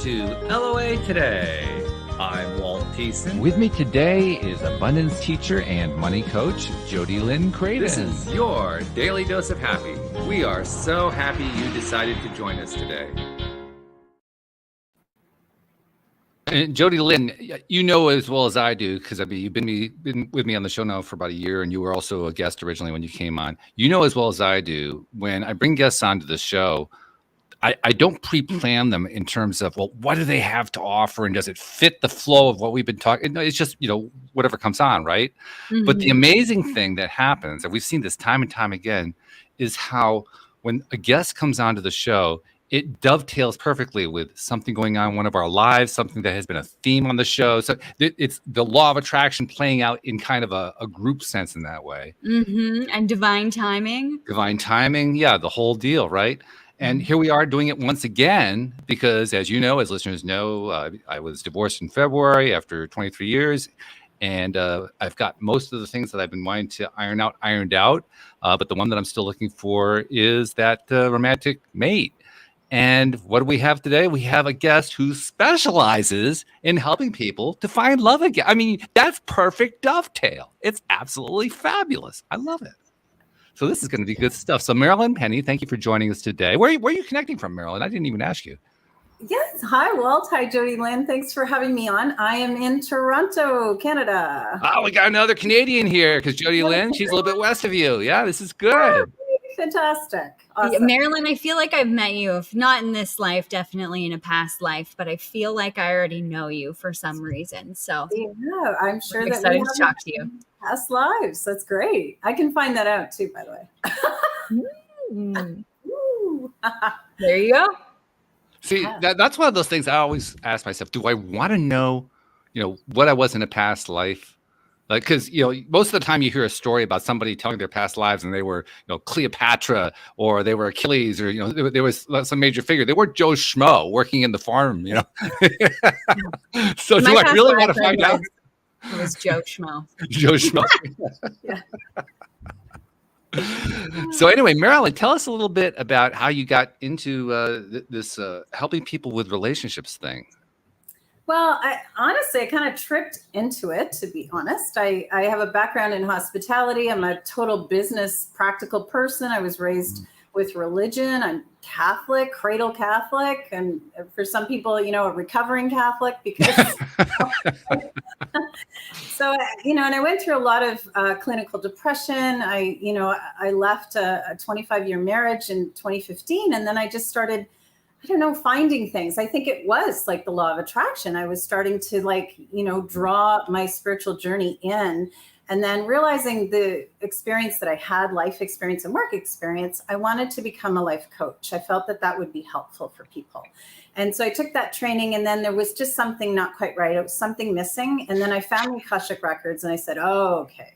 to LOA Today. I'm Walt Thiessen. With me today is abundance teacher and money coach, Jody Lynn Creighton. This is your daily dose of happy. We are so happy you decided to join us today. And Jody Lynn, you know as well as I do, because you've been with me on the show now for about a year, and you were also a guest originally when you came on. You know as well as I do, when I bring guests onto the show, I don't pre-plan them in terms of, well, what do they have to offer, and does it fit the flow of what we've been talking? No, it's just, whatever comes on, right? Mm-hmm. But the amazing thing that happens, and we've seen this time and time again, is how when a guest comes onto the show, it dovetails perfectly with something going on in one of our lives, something that has been a theme on the show. So it's the law of attraction playing out in kind of a group sense in that way. Mm-hmm. And divine timing. Divine timing. Yeah, the whole deal, right? And here we are doing it once again, because as you know, as listeners know, I was divorced in February after 23 years. And I've got most of the things that I've been wanting to ironed out. But the one that I'm still looking for is that romantic mate. And what do we have today? We have a guest who specializes in helping people to find love again. I mean, that's perfect dovetail. It's absolutely fabulous. I love it. So this is going to be good stuff. So Marilyn Penny, thank you for joining us today. Where are you connecting from, Marilyn? I didn't even ask you. Yes. Hi, Walt. Hi, Jody Lynn. Thanks for having me on. I am in Toronto, Canada. Oh, we got another Canadian here because Jody Lynn, she's a little bit west of you. Yeah, this is good. Fantastic. Awesome. Marilyn, I feel like I've met you, if not in this life, definitely in a past life, but I feel like I already know you for some reason. So yeah, I'm sure I'm that excited we to talk to you. Past lives. That's great. I can find that out too, by the way. There you go. See, that's one of those things I always ask myself, do I want to know, what I was in a past life? Like, because, most of the time you hear a story about somebody telling their past lives and they were, Cleopatra or they were Achilles or, there was some major figure. They weren't Joe Schmo working in the farm, So do I really want to find out? It was Joe Schmo. Joe Schmo. Yeah. So anyway, Marilyn, tell us a little bit about how you got into this helping people with relationships thing. Well, honestly, I kind of tripped into it, to be honest. I have a background in hospitality. I'm a total business practical person. I was raised with religion. I'm Catholic, cradle Catholic, and for some people, a recovering Catholic because so, and I went through a lot of clinical depression. I left a 25-year marriage in 2015, and then I just started, finding things. I think it was like the law of attraction. I was starting to draw my spiritual journey in, and then realizing the experience that I had, life experience and work experience, I wanted to become a life coach. I felt that would be helpful for people. And so I took that training, and then there was just something not quite right. It was something missing. And then I found the Akashic Records, and I said, oh, okay,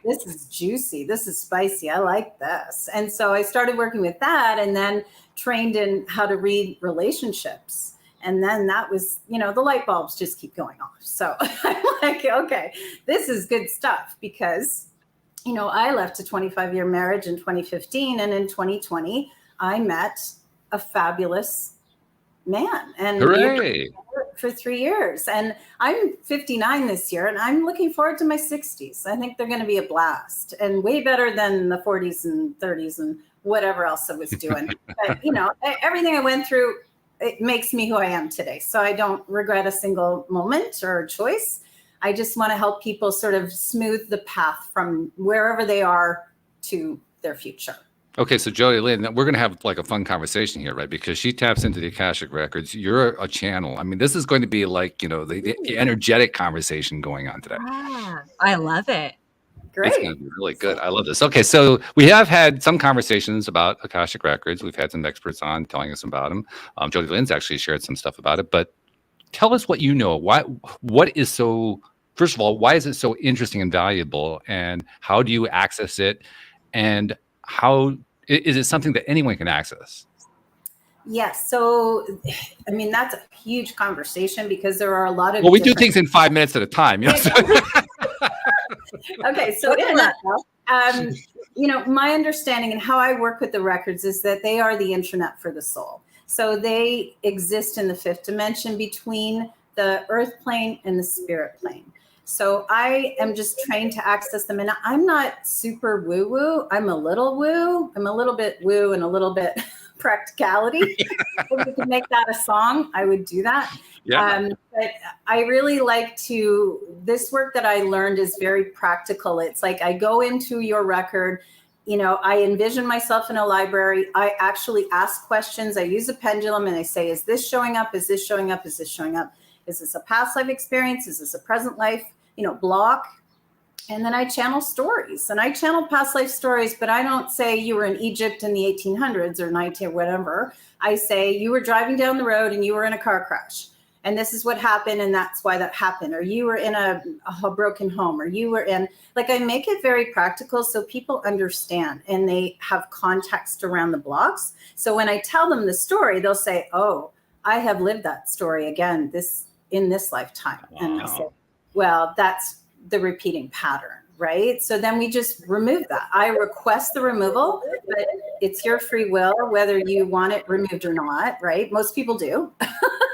this is juicy. This is spicy. I like this. And so I started working with that, and then trained in how to read relationships. And then that was, the light bulbs just keep going off. So I'm like, okay, this is good stuff because, I left a 25-year marriage in 2015. And in 2020, I met a fabulous man. And hooray! For 3 years. And I'm 59 this year, and I'm looking forward to my 60s. I think they're going to be a blast and way better than the 40s and 30s and whatever else I was doing. But, everything I went through, it makes me who I am today. So I don't regret a single moment or choice. I just want to help people sort of smooth the path from wherever they are to their future. Okay, so Jody Lynn, we're going to have like a fun conversation here, right? Because she taps into the Akashic Records. You're a channel. I mean, this is going to be like, the energetic conversation going on today. I love it. Great. It's going to be really good. I love this. Okay, so we have had some conversations about Akashic Records. We've had some experts on telling us about them. Jody Lynn's actually shared some stuff about it. But tell us what you know. What is so, first of all, why is it so interesting and valuable? And how do you access it? And how is it something that anyone can access? Yes. So, that's a huge conversation because there are a lot of. Well, we do things in 5 minutes at a time. Okay. So in a nutshell, my understanding and how I work with the records is that they are the intranet for the soul. So they exist in the fifth dimension between the earth plane and the spirit plane. So I am just trained to access them. And I'm not super woo-woo. I'm a little woo. I'm a little bit woo and a little bit practicality. If we could make that a song, I would do that. Yeah. But I really like this work that I learned is very practical. It's like I go into your record, I envision myself in a library. I actually ask questions. I use a pendulum and I say, is this showing up? Is this showing up? Is this showing up? Is this a past life experience? Is this a present life, block? And then I channel stories, and I channel past life stories, but I don't say you were in Egypt in the 1800s or 19 whatever. I say you were driving down the road and you were in a car crash, and this is what happened, and that's why that happened. Or you were in a broken home, or you were in, I make it very practical so people understand and they have context around the blocks. So when I tell them the story, they'll say, oh, I have lived that story again in this lifetime. Wow. And I say, well, that's the repeating pattern, right? So then we just remove that. I request the removal, but it's your free will whether you want it removed or not, right? Most people do.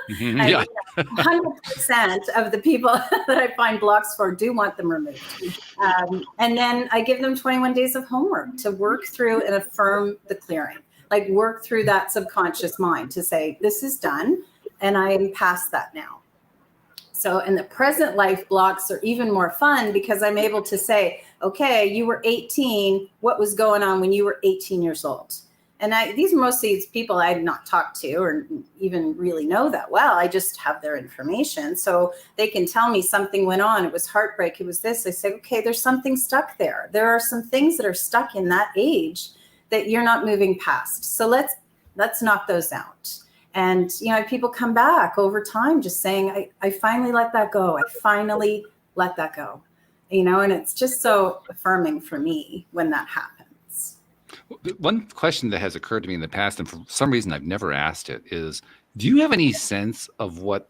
Yeah. 100% of the people that I find blocks for do want them removed. And then I give them 21 days of homework to work through and affirm the clearing, work through that subconscious mind to say, this is done and I am past that now. So in the present life blocks are even more fun because I'm able to say, okay, you were 18. What was going on when you were 18 years old? And these are mostly people I had not talked to or even really know that well. I just have their information. So they can tell me something went on. It was heartbreak. It was this. I say, okay, there's something stuck there. There are some things that are stuck in that age that you're not moving past. So let's knock those out. And, people come back over time just saying, I finally let that go. I finally let that go, and it's just so affirming for me when that happens. One question that has occurred to me in the past, and for some reason I've never asked it, is do you have any sense of what,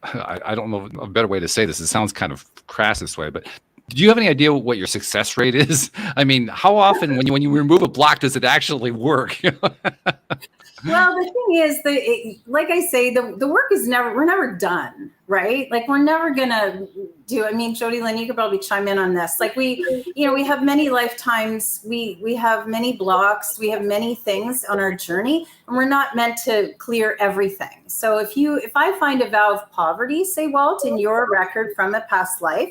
I don't know a better way to say this, it sounds kind of crass this way, but do you have any idea what your success rate is? I mean, how often when you remove a block does it actually work? Well, the thing is, like I say, the work is we're never done, right? We're never gonna do. I mean, Jody Lynn, you could probably chime in on this. We have many lifetimes, we have many blocks, we have many things on our journey, and we're not meant to clear everything. So if I find a vow of poverty, say, Walt, in your record from a past life,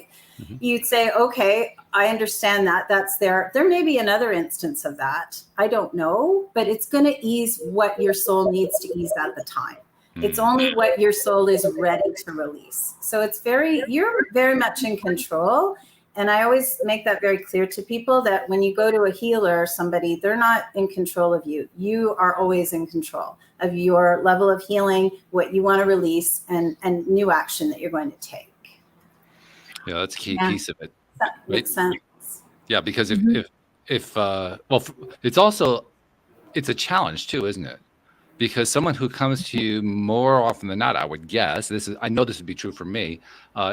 you'd say, okay, I understand that. That's there. There may be another instance of that. I don't know, but it's going to ease what your soul needs to ease at the time. It's only what your soul is ready to release. So you're very much in control. And I always make that very clear to people that when you go to a healer or somebody, they're not in control of you. You are always in control of your level of healing, what you want to release, and new action that you're going to take. Yeah, that's a key piece of it. That makes sense. Yeah, because if it's a challenge too, isn't it? Because someone who comes to you more often than not, I would guess, I know this would be true for me,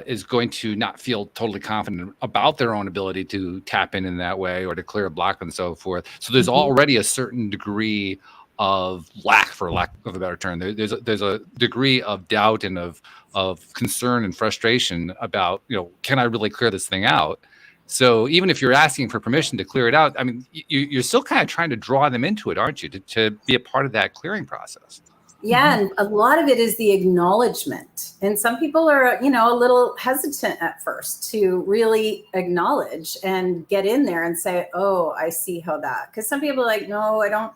is going to not feel totally confident about their own ability to tap in that way or to clear a block and so forth. So there's already a certain degree of for lack of a better term. There's a degree of doubt and of concern and frustration about, can I really clear this thing out? So even if you're asking for permission to clear it out, I mean, you're still kind of trying to draw them into it, aren't you, to be a part of that clearing process? Yeah, and a lot of it is the acknowledgement. And some people are, a little hesitant at first to really acknowledge and get in there and say, oh, I see how that. Because some people are like, no, I don't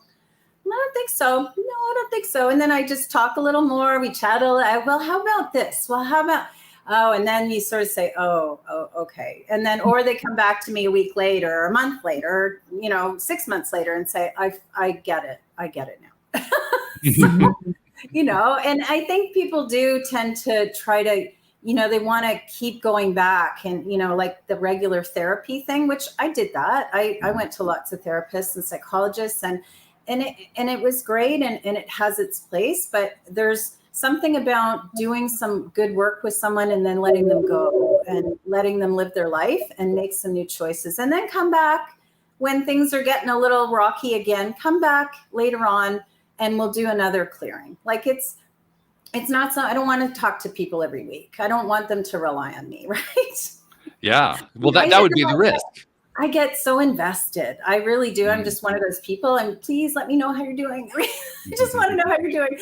think so. No, I don't think so. And then I just talk a little more. We chat a little. Well, how about this? Well, how about... Oh, and then you sort of say, oh, okay. And then, or they come back to me a week later, a month later, 6 months later and say, I get it. I get it now. So, and I think people do tend to try to, they want to keep going back and, like the regular therapy thing, which I did that. I went to lots of therapists and psychologists and it was great and it has its place, but there's something about doing some good work with someone and then letting them go and letting them live their life and make some new choices and then come back when things are getting a little rocky again, come back later on and we'll do another clearing. Like it's not so, I don't want to talk to people every week. I don't want them to rely on me, right? Yeah. Well, that would be the risk. I get so invested. I really do. I'm just one of those people. And please let me know how you're doing. I just want to know how you're doing.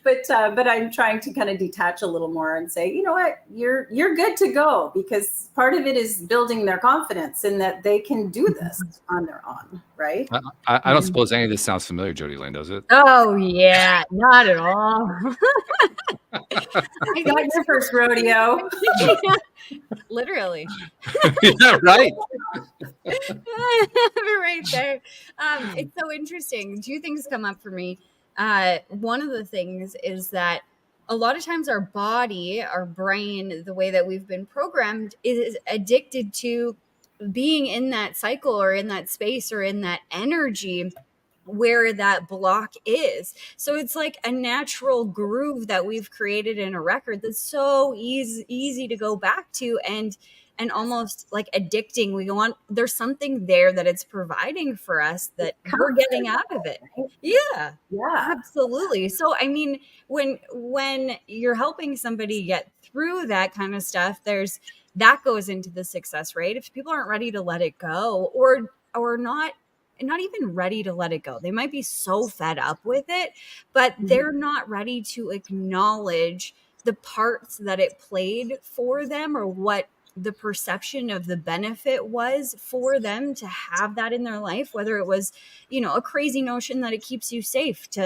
but I'm trying to kind of detach a little more and say, you know what, you're good to go, because part of it is building their confidence in that they can do this on their own, right? I don't suppose any of this sounds familiar, Jody Lynn, does it? Oh yeah, not at all. I got your first rodeo. Literally. Yeah, right. Right there. It's so interesting. Two things come up for me. One of the things is that a lot of times our body, our brain, the way that we've been programmed is addicted to being in that cycle or in that space or in that energy where that block is. So it's like a natural groove that we've created in a record that's so easy to go back to, and almost like addicting. We want, there's something there that it's providing for us that we're getting out of it. Yeah, absolutely. So I mean, when you're helping somebody get through that kind of stuff, there's that goes into the success rate. If people aren't ready to let it go, or not even ready to let it go. They might be so fed up with it, but they're not ready to acknowledge the parts that it played for them, or what the perception of the benefit was for them to have that in their life, whether it was, a crazy notion that it keeps you safe to,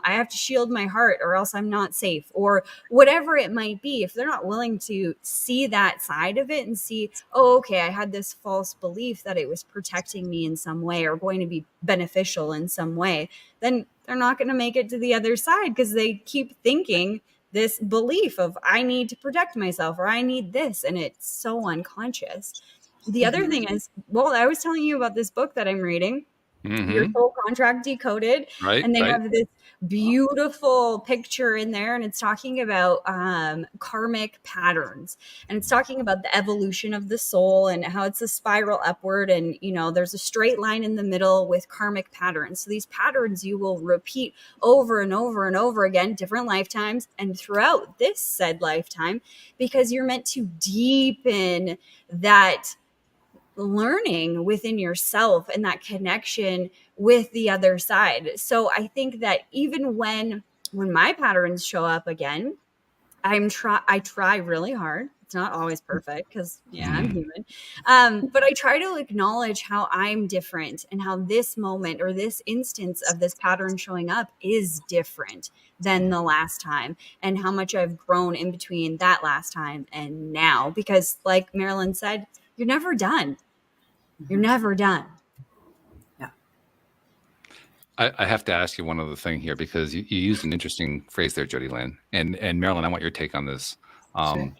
I have to shield my heart or else I'm not safe, or whatever it might be. If they're not willing to see that side of it and see, oh, okay, I had this false belief that it was protecting me in some way or going to be beneficial in some way, then they're not going to make it to the other side, because they keep thinking this belief of I need to protect myself or I need this, and it's so unconscious. The other thing is, well, I was telling you about this book that I'm reading, Your Soul Contract Decoded, Right, and they have this beautiful picture in there, and it's talking about karmic patterns, and it's talking about the evolution of the soul and how it's a spiral upward, and there's a straight line in the middle with karmic patterns. So these patterns you will repeat over and over and over again, different lifetimes, and throughout this said lifetime, because you're meant to deepen that learning within yourself and that connection with the other side. So I think that even when my patterns show up again, I try really hard. It's not always perfect, because I'm human. But I try to acknowledge how I'm different and how this moment or this instance of this pattern showing up is different than the last time, and how much I've grown in between that last time and now. Because like Marilyn said, you're never done. You're never done. Yeah. I have to ask you one other thing here, because you used an interesting phrase there, Jody Lynn, and Marilyn, I want your take on this. Sure.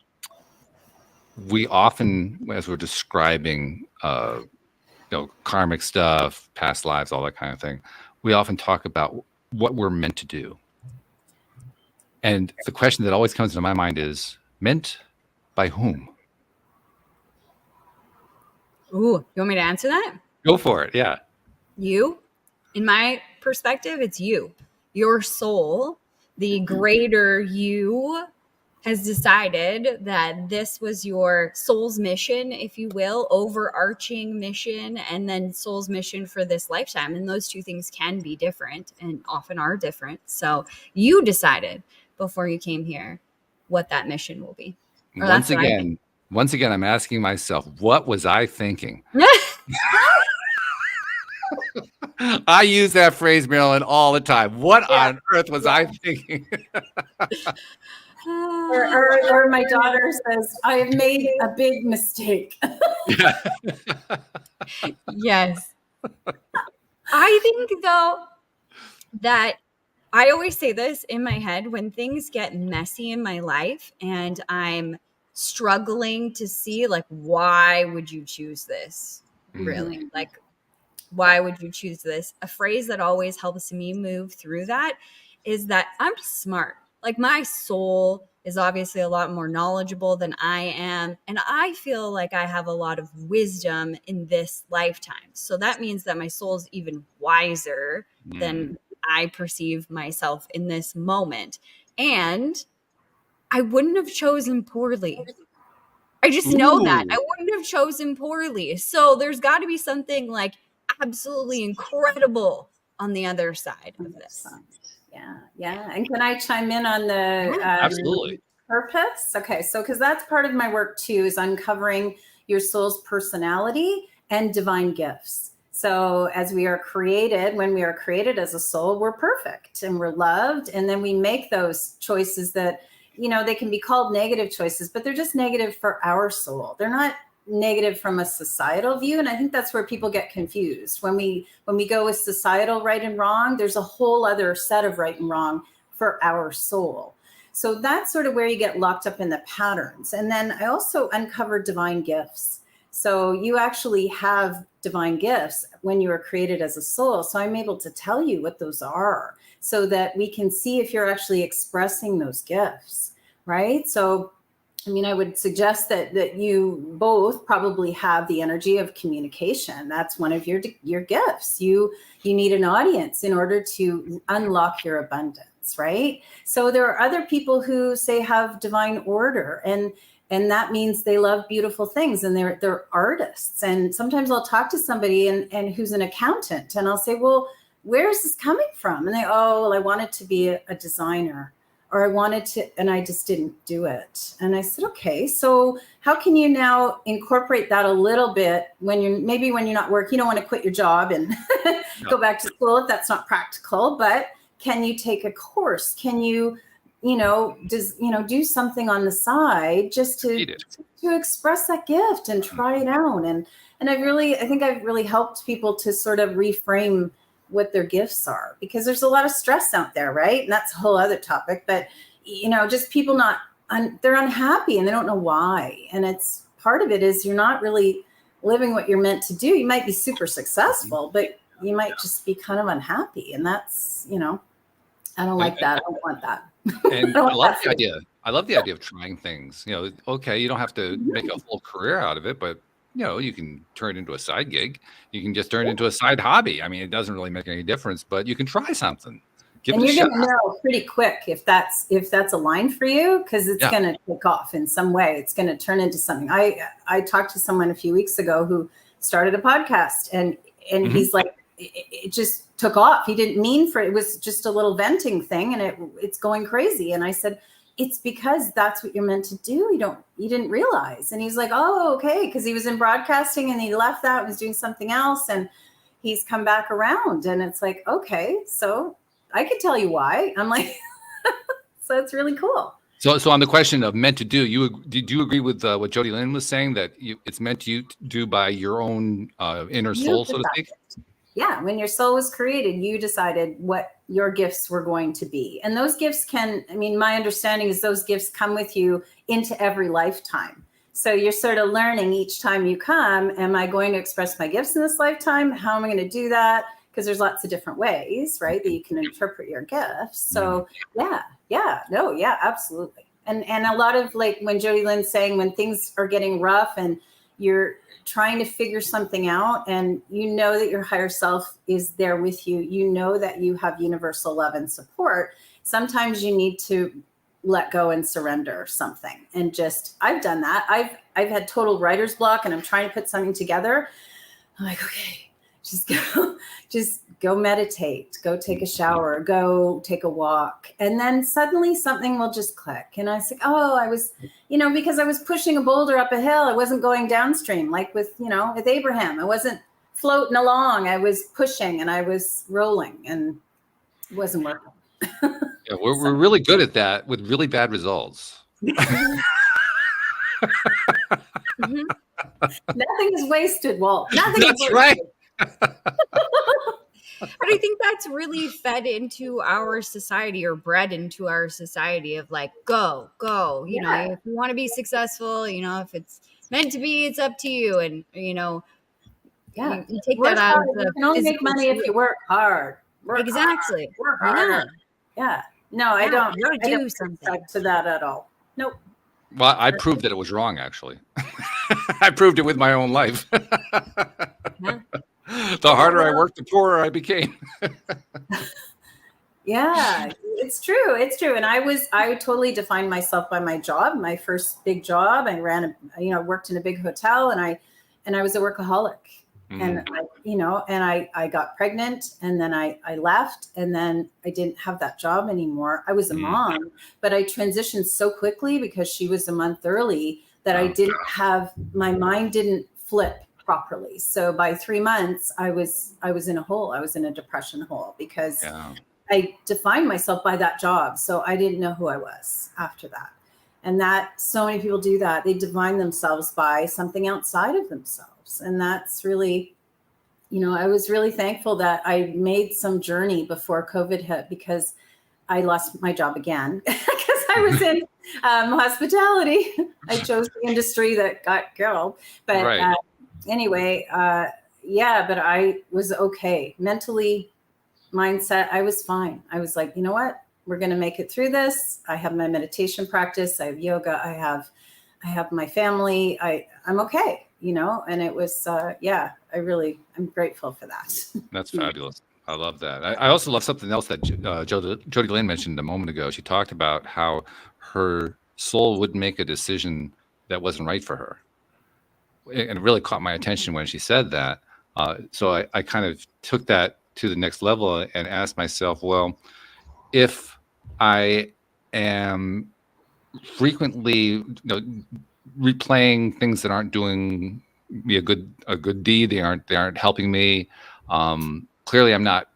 We often, as we're describing, karmic stuff, past lives, all that kind of thing, we often talk about what we're meant to do. And the question that always comes into my mind is, meant by whom? Ooh, you want me to answer that? Go for it. Yeah. You, in my perspective, it's you. Your soul, the greater you, has decided that this was your soul's mission, if you will, overarching mission, and then soul's mission for this lifetime. And those two things can be different, and often are different. So you decided before you came here what that mission will be. Once again, I'm asking myself, what was I thinking? I use that phrase, Marilyn, all the time. What on earth was I thinking? or my daughter says, I have made a big mistake. Yes. I think, though, that I always say this in my head when things get messy in my life and I'm struggling to see, like, why would you choose this? Really? Like, why would you choose this? A phrase that always helps me move through that is that I'm smart. Like, my soul is obviously a lot more knowledgeable than I am. And I feel like I have a lot of wisdom in this lifetime. So that means that my soul's even wiser than I perceive myself in this moment. And I wouldn't have chosen poorly. I just know that I wouldn't have chosen poorly. So there's got to be something like absolutely incredible on the other side of this. Yeah. And can I chime in on the Absolutely. purpose? Okay, so because that's part of my work too, is uncovering your soul's personality and divine gifts. So as we are created, when we are created as a soul, we're perfect and we're loved. And then we make those choices that, they can be called negative choices, but they're just negative for our soul. They're not negative from a societal view. And I think that's where people get confused. When we go with societal right and wrong, there's a whole other set of right and wrong for our soul. So that's sort of where you get locked up in the patterns. And then I also uncovered divine gifts. So you actually have divine gifts when you were created as a soul. So I'm able to tell you what those are so that we can see if you're actually expressing those gifts, right? So, I would suggest that you both probably have the energy of communication. That's one of your gifts. You need an audience in order to unlock your abundance, right? So there are other people who say have divine order, and that means they love beautiful things and they're artists. And sometimes I'll talk to somebody and who's an accountant, and I'll say, well, where is this coming from? And they, I wanted to be a designer, or I wanted to, and I just didn't do it. And I said, okay, so how can you now incorporate that a little bit when you're not working, you don't want to quit your job and go back to school if that's not practical, but can you take a course? Can you, do something on the side just to express that gift and try it out. And I think I've really helped people to sort of reframe what their gifts are, because there's a lot of stress out there, right? And that's a whole other topic, but just people they're unhappy and they don't know why. And it's part of it is you're not really living what you're meant to do. You might be super successful, but you might just be kind of unhappy. And that's, I don't like that. I don't want that. And I love the idea. I love the idea of trying things. Okay, you don't have to make a full career out of it, but you can turn it into a side gig. You can just turn it into a side hobby. It doesn't really make any difference, but you can try something. Give it a shot. You're going to know pretty quick if that's a line for you, because it's going to take off in some way. It's going to turn into something. I talked to someone a few weeks ago who started a podcast, and he's like, it just took off. He didn't mean for it. It was just a little venting thing, and it's going crazy. And I said, it's because that's what you're meant to do. You didn't realize. And he's like, oh, okay. Because he was in broadcasting and he left that and was doing something else. And he's come back around. And it's like, okay, so I could tell you why. I'm like, so it's really cool. So on the question of meant to do, did you agree with what Jody Lynn was saying, that it's meant to do by your own inner soul, so to speak? Yeah, when your soul was created, you decided what your gifts were going to be. And those gifts my understanding is those gifts come with you into every lifetime. So you're sort of learning each time you come, am I going to express my gifts in this lifetime? How am I going to do that? Because there's lots of different ways, right, that you can interpret your gifts. So absolutely. And a lot of, like when Jody Lynn's saying, when things are getting rough and you're trying to figure something out, and that your higher self is there with you, that you have universal love and support, sometimes you need to let go and surrender something. And I've done that. I've had total writer's block, and I'm trying to put something together. I'm like, okay, just go meditate, go take a shower, go take a walk. And then suddenly something will just click. And I was like, I was, because I was pushing a boulder up a hill. I wasn't going downstream, like with Abraham. I wasn't floating along. I was pushing and I was rolling, and it wasn't working. Yeah, we're really good at that with really bad results. Nothing is wasted, Walt. Nothing That's is wasted. right. But I think that's really fed into our society, or bred into our society, of like, go, if you want to be successful, if it's meant to be, it's up to you. And, you take work that out hard. of the You can only make money if you work hard. Exactly. Work hard. Yeah. No, I don't. You gotta I do don't something subscribe to that at all. Nope. Well, I proved that it was wrong, actually. I proved it with my own life. The harder I worked, the poorer I became. Yeah, it's true. It's true. And I totally defined myself by my job, my first big job. I worked in a big hotel, and I was a workaholic. And I got pregnant, and then I left, and then I didn't have that job anymore. I was a mom, but I transitioned so quickly because she was a month early that my mind didn't flip properly. So by 3 months, I was in a hole. I was in a depression hole because I defined myself by that job. So I didn't know who I was after that. And that so many people do that. They define themselves by something outside of themselves. And that's really, I was really thankful that I made some journey before COVID hit, because I lost my job again because I was in hospitality. I chose the industry that got killed. But anyway, but I was okay. Mentally, mindset, I was fine. I was like, you know what? We're going to make it through this. I have my meditation practice. I have yoga. I have my family. I'm okay, and it was, I'm grateful for that. That's fabulous. I love that. I also love something else that Jody Lynn mentioned a moment ago. She talked about how her soul would make a decision that wasn't right for her. And it really caught my attention when she said that. So I kind of took that to the next level and asked myself, well, if I am frequently replaying things that aren't doing me a good deed, they aren't helping me, clearly I'm not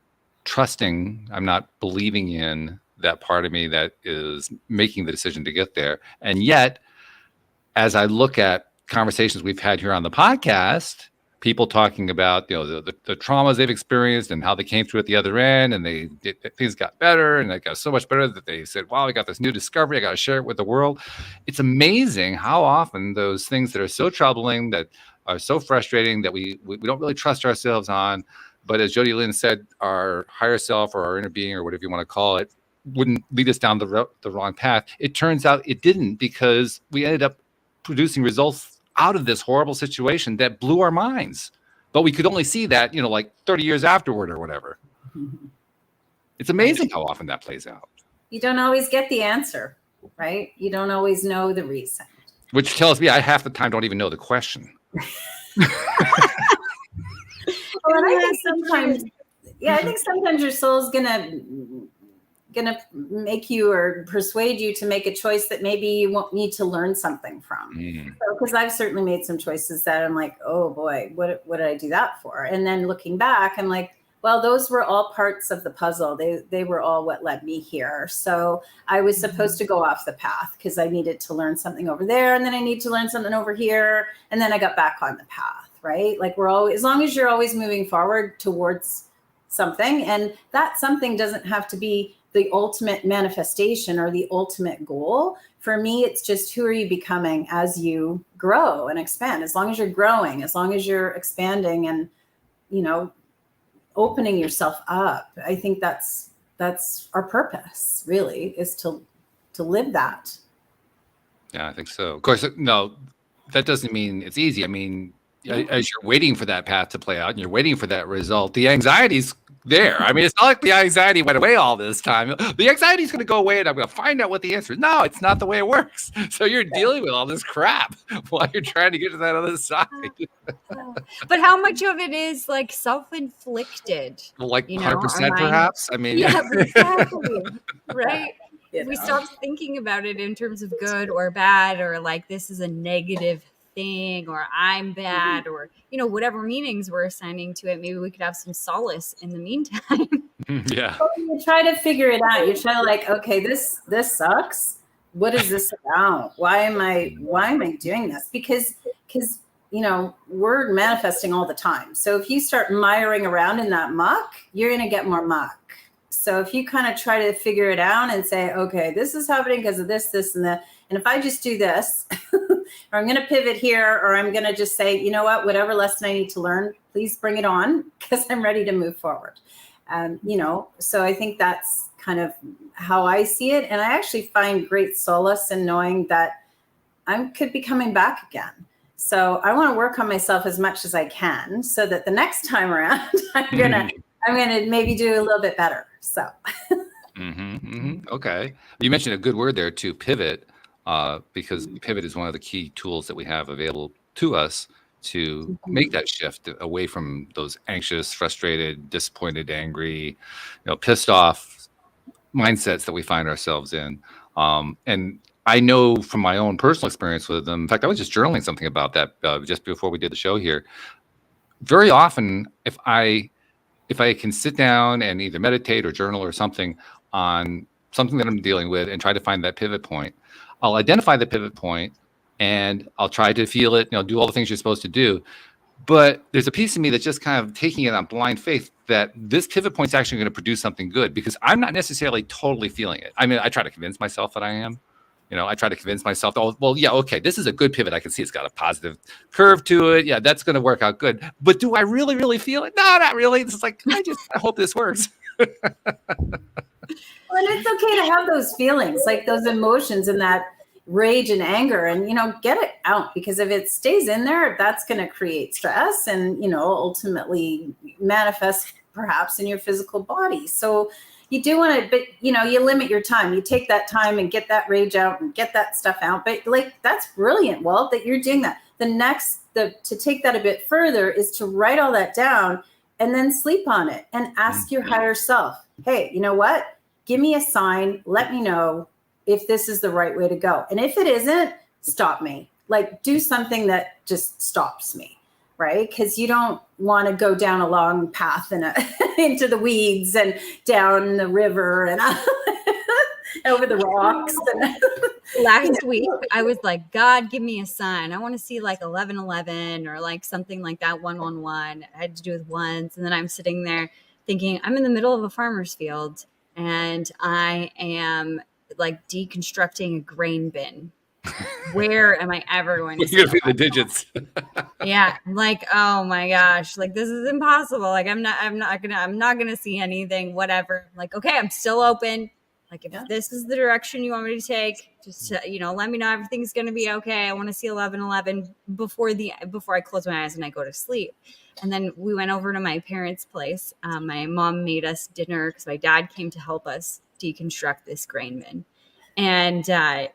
trusting, I'm not believing in that part of me that is making the decision to get there. And yet, as I look at conversations we've had here on the podcast, people talking about the traumas they've experienced and how they came through at the other end, and things got better, and it got so much better that they said, wow, I got this new discovery, I got to share it with the world. It's amazing how often those things that are so troubling, that are so frustrating, that we don't really trust ourselves on, but as Jody Lynn said, our higher self or our inner being or whatever you want to call it wouldn't lead us down the wrong path. It turns out it didn't, because we ended up producing results out of this horrible situation that blew our minds, but we could only see that, like 30 years afterward or whatever. It's amazing how often that plays out. You don't always get the answer, right? You don't always know the reason. Which tells me I half the time don't even know the question. Well, I think sometimes your soul's gonna make you or persuade you to make a choice that maybe you won't need to learn something from. So, because I've certainly made some choices that I'm like, oh boy, what did I do that for? And then looking back, I'm like, well, those were all parts of the puzzle. They were all what led me here. So I was supposed to go off the path because I needed to learn something over there, and then I need to learn something over here, and then I got back on the path, right? Like as long as you're always moving forward towards something, and that something doesn't have to be the ultimate manifestation or the ultimate goal. For me, it's just, who are you becoming as you grow and expand? As long as you're growing, as long as you're expanding and, opening yourself up, I think that's our purpose, really, is to live that. Yeah, I think so. Of course, no, that doesn't mean it's easy. I mean, as you're waiting for that path to play out and you're waiting for that result, the anxiety's there. I mean, it's not like the anxiety went away all this time. The anxiety is going to go away and I'm going to find out what the answer is. No, it's not the way it works. So you're dealing with all this crap while you're trying to get to that other side. But how much of it is like self-inflicted? Like 100% perhaps? I mean, yeah, exactly. Right? We stop thinking about it in terms of good or bad, or like this is a negative thing, or I'm bad, or whatever meanings we're assigning to it. Maybe we could have some solace in the meantime. Yeah. Well, you try to figure it out. You try to like, okay, this sucks. What is this about? Why am I doing this? Because we're manifesting all the time. So if you start miring around in that muck, you're going to get more muck. So if you kind of try to figure it out and say, okay, this is happening because of this, and that, and if I just do this, or I'm going to pivot here, or I'm going to just say, you know what, whatever lesson I need to learn, please bring it on, because I'm ready to move forward. So I think that's kind of how I see it. And I actually find great solace in knowing that I could be coming back again. So I want to work on myself as much as I can, so that the next time around, I'm gonna maybe do a little bit better. So Okay. You mentioned a good word there too, pivot, because pivot is one of the key tools that we have available to us to make that shift away from those anxious, frustrated, disappointed, angry, pissed off mindsets that we find ourselves in. And I know from my own personal experience with them. In fact, I was just journaling something about that just before we did the show here. Very often, if I can sit down and either meditate or journal or something on something that I'm dealing with and try to find that pivot point, I'll identify the pivot point and I'll try to feel it, do all the things you're supposed to do. But there's a piece of me that's just kind of taking it on blind faith that this pivot point is actually going to produce something good because I'm not necessarily totally feeling it. I mean, I try to convince myself that I am. I try to convince myself, oh, well, yeah, okay, this is a good pivot. I can see it's got a positive curve to it. Yeah, that's going to work out good. But do I really, really feel it? No, not really. It's like, I hope this works. Well, and it's okay to have those feelings, like those emotions and that rage and anger, and, get it out, because if it stays in there, that's going to create stress and, ultimately manifest perhaps in your physical body. So you do want to, but you limit your time. You take that time and get that rage out and get that stuff out. But that's brilliant, Walt, that you're doing that. To take that a bit further is to write all that down and then sleep on it and ask your higher self, hey, you know what? Give me a sign. Let me know if this is the right way to go. And if it isn't, stop me. Do something that just stops me. Right? Because you don't want to go down a long path and into the weeds and down the river and over the rocks. Last week, I was like, God, give me a sign. I want to see 1111 or something like that, 111. I had to do with ones. And then I'm sitting there thinking, I'm in the middle of a farmer's field and I am deconstructing a grain bin. Where am I ever going to see the digits? Yeah. Oh my gosh, this is impossible. I'm not gonna see anything, whatever. Okay, I'm still open. If this is the direction you want me to take, just let me know everything's gonna be okay. I want to see 1111 before I close my eyes and I go to sleep. And then we went over to my parents' place. My mom made us dinner because my dad came to help us deconstruct this grain bin. And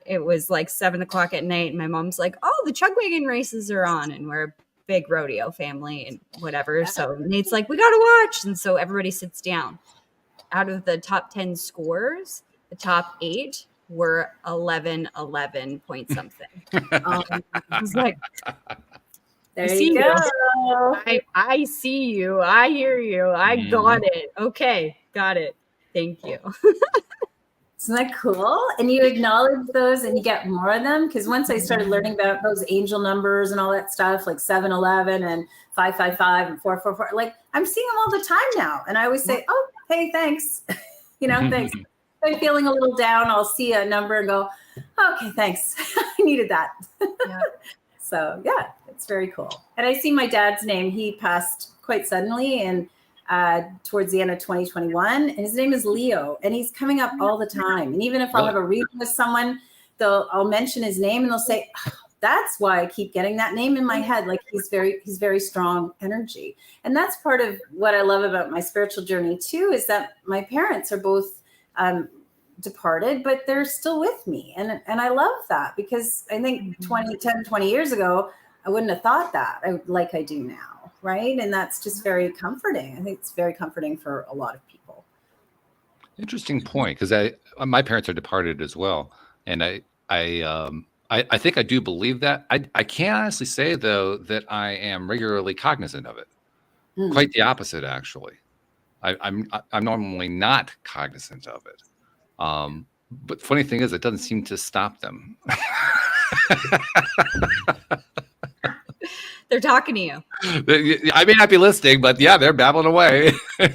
it was 7:00 at night. And my mom's like, oh, the chug wagon races are on. And we're a big rodeo family and whatever. So Nate's like, we got to watch. And so everybody sits down. Out of the top 10 scores, the top 8 were 11 point something. I was like, there you go. I see you. I hear you. I got it. Okay. Got it. Thank you. Isn't that cool? And you acknowledge those and you get more of them. Because once I started learning about those angel numbers and all that stuff, 711 and 555 and 444, I'm seeing them all the time now. And I always say, oh, hey, thanks. Thanks. If I'm feeling a little down, I'll see a number and go, okay, thanks. I needed that. Yeah. So yeah, it's very cool. And I see my dad's name. He passed quite suddenly and towards the end of 2021, and his name is Leo, and he's coming up all the time. And even if I'll have a reading with someone, I'll mention his name, and they'll say, oh, "That's why I keep getting that name in my head." He's very strong energy, and that's part of what I love about my spiritual journey too. Is that my parents are both departed, but they're still with me, and I love that because I think 20 years ago, I wouldn't have thought that like I do now. Right. And that's just very comforting. I think it's very comforting for a lot of people. Interesting point, because my parents are departed as well. And I think I do believe that. I can't honestly say, though, that I am regularly cognizant of it. Quite the opposite, actually. I'm normally not cognizant of it. But the funny thing is, it doesn't seem to stop them. They're talking to you. I may not be listening, but yeah, they're babbling away. And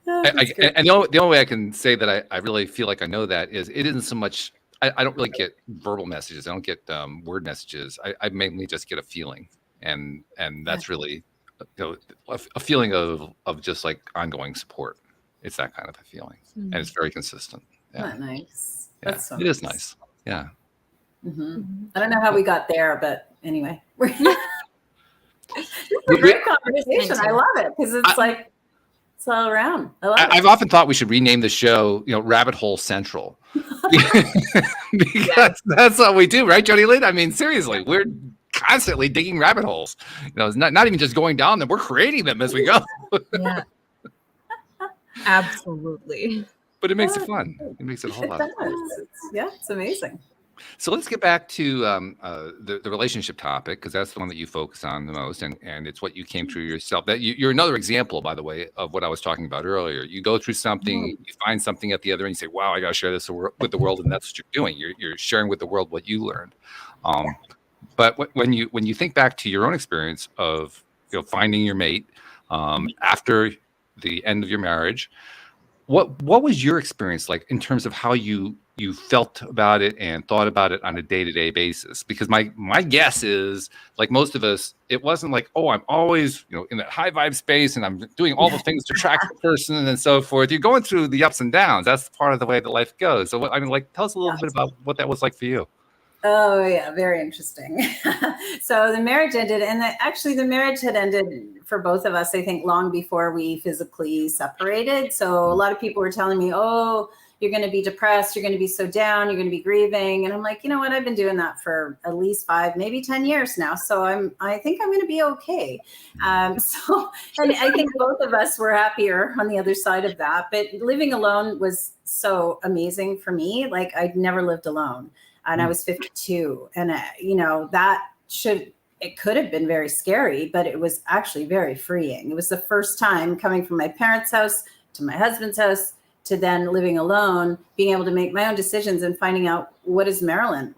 the only way I can say that I really feel like I know that is it isn't so much. I don't really get verbal messages. I don't get word messages. I mainly just get a feeling, and that's really a feeling of just ongoing support. It's that kind of a feeling, and it's very consistent. Yeah. Isn't that nice? Yeah. That's so it is nice. Yeah. I don't know how we got there, but anyway. a great conversation. I love it because it's like it's all around. I love it. I've often thought we should rename the show, Rabbit Hole Central, because that's what we do, right, Jody Lynn? I mean, seriously, we're constantly digging rabbit holes. It's not even just going down them; we're creating them as we go. Yeah, absolutely. But it makes it fun. It makes it a whole lot of fun. It's amazing. So let's get back to the relationship topic, because that's the one that you focus on the most, and it's what you came through yourself. That you're another example, by the way, of what I was talking about earlier. You go through something, you find something at the other end, you say, "Wow, I got to share this with the world," and that's what you're doing. You're sharing with the world what you learned. But when you think back to your own experience of finding your mate after the end of your marriage, what was your experience like in terms of how you felt about it and thought about it on a day-to-day basis? Because my guess is, like most of us, it wasn't like, oh, I'm always in that high vibe space and I'm doing all the things to attract the person and so forth. You're going through the ups and downs. That's part of the way that life goes. So tell us a little bit about what that was like for you. Oh, yeah. Very interesting. So the marriage ended, and actually the marriage had ended for both of us, I think, long before we physically separated. So a lot of people were telling me, oh, you're going to be depressed. You're going to be so down. You're going to be grieving. And I'm like, you know what? I've been doing that for at least 5, maybe 10 years now. So I think I'm going to be okay. And I think both of us were happier on the other side of that. But living alone was so amazing for me. Like, I'd never lived alone. And I was 52. And, it could have been very scary, but it was actually very freeing. It was the first time coming from my parents' house to my husband's house to then living alone, being able to make my own decisions and finding out how does Marilyn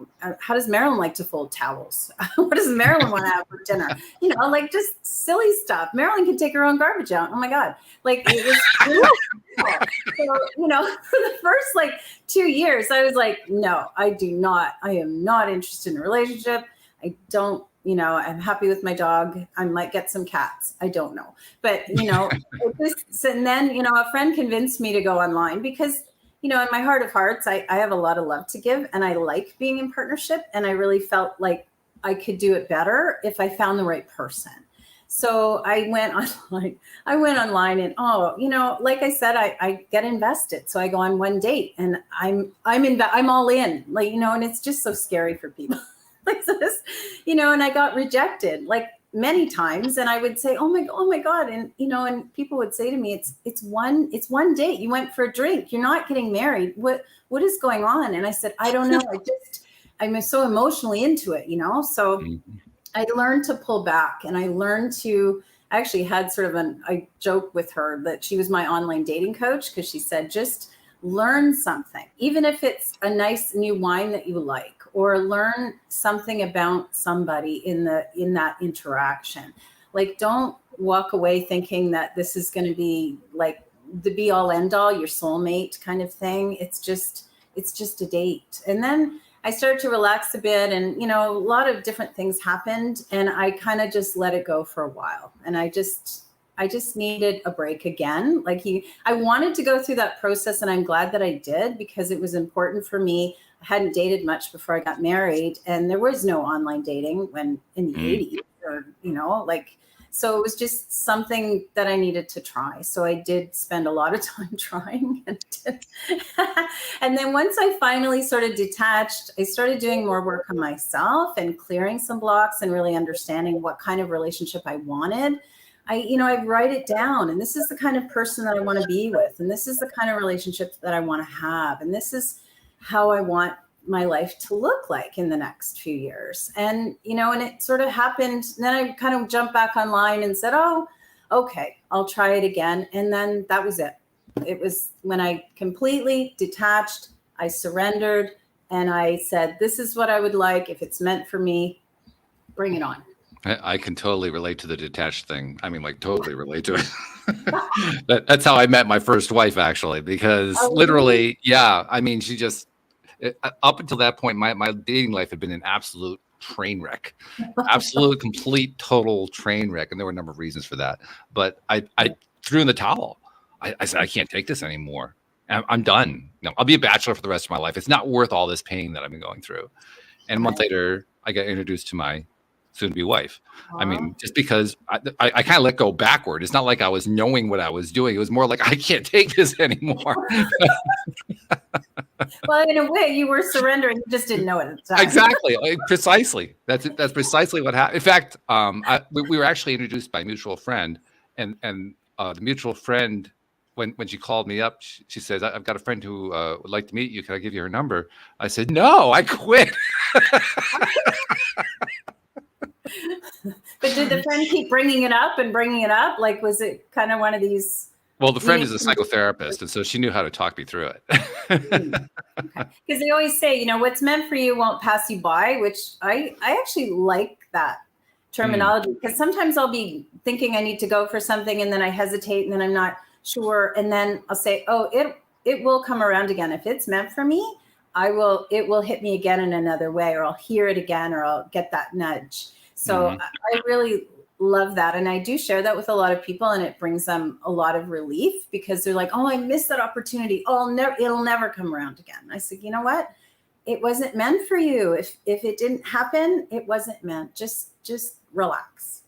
like to fold towels? What does Marilyn want to have for dinner? Like just silly stuff. Marilyn can take her own garbage out. Oh my God. Like it was so, for the first 2 years, I was like, no, I am not interested in a relationship. I don't, I'm happy with my dog. I might get some cats. I don't know. But, and then, a friend convinced me to go online because, in my heart of hearts, I have a lot of love to give and I like being in partnership. And I really felt like I could do it better if I found the right person. So I went online and, like I said, I get invested. So I go on one date and I'm all in, and it's just so scary for people. Like this, and I got rejected many times, and I would say, oh my God. And, and people would say to me, it's one date. You went for a drink. You're not getting married. What is going on? And I said, I don't know. I'm so emotionally into it, so I learned to pull back, and I learned to actually had sort of I joke with her that she was my online dating coach, because she said, just learn something, even if it's a nice new wine that you like, or learn something about somebody in that interaction. Like, don't walk away thinking that this is going to be like the be all end all, your soulmate kind of thing. It's just a date. And then I started to relax a bit, and, a lot of different things happened, and I kind of just let it go for a while. And I just needed a break again. I wanted to go through that process, and I'm glad that I did, because it was important for me. I hadn't dated much before I got married, and there was no online dating when in the 80s, or, so it was just something that I needed to try. So I did spend a lot of time trying. And then once I finally sort of detached, I started doing more work on myself and clearing some blocks and really understanding what kind of relationship I wanted. I write it down, and this is the kind of person that I want to be with. And this is the kind of relationship that I want to have. And this is how I want my life to look like in the next few years. And, and it sort of happened. Then I kind of jumped back online and said, oh, okay, I'll try it again. And then that was it. It was when I completely detached, I surrendered, and I said, this is what I would like. If it's meant for me, bring it on. I can totally relate to the detached thing. I mean, totally relate to it. That's how I met my first wife, actually, because literally, yeah. I mean, she just, up until that point, my dating life had been an absolute train wreck, absolute, complete, total train wreck. And there were a number of reasons for that. But I threw in the towel. I said, I can't take this anymore. I'm done. I'll be a bachelor for the rest of my life. It's not worth all this pain that I've been going through. And a month later, I got introduced to my soon-to-be wife. I mean, just because I kind of let go backward. It's not like I was knowing what I was doing. It was more like, I can't take this anymore. Well, in a way, you were surrendering. You just didn't know it at the time. Exactly. Precisely. That's precisely what happened. In fact, we were actually introduced by a mutual friend, and the mutual friend, when she called me up, she says, I've got a friend who would like to meet you. Can I give you her number? I said, no, I quit. But did the friend keep bringing it up and bringing it up? Like, was it kind of one of these? Well, the friend is a psychotherapist, and so she knew how to talk me through it. Because they always say, what's meant for you won't pass you by, which I actually like that terminology, because sometimes I'll be thinking I need to go for something, and then I hesitate, and then I'm not sure, and then I'll say, oh, it will come around again. If it's meant for me, it will hit me again in another way, or I'll hear it again, or I'll get that nudge. So I really love that. And I do share that with a lot of people, and it brings them a lot of relief, because they're like, oh, I missed that opportunity. Oh, it'll never come around again. I said, you know what? It wasn't meant for you. If it didn't happen, it wasn't meant. Just relax.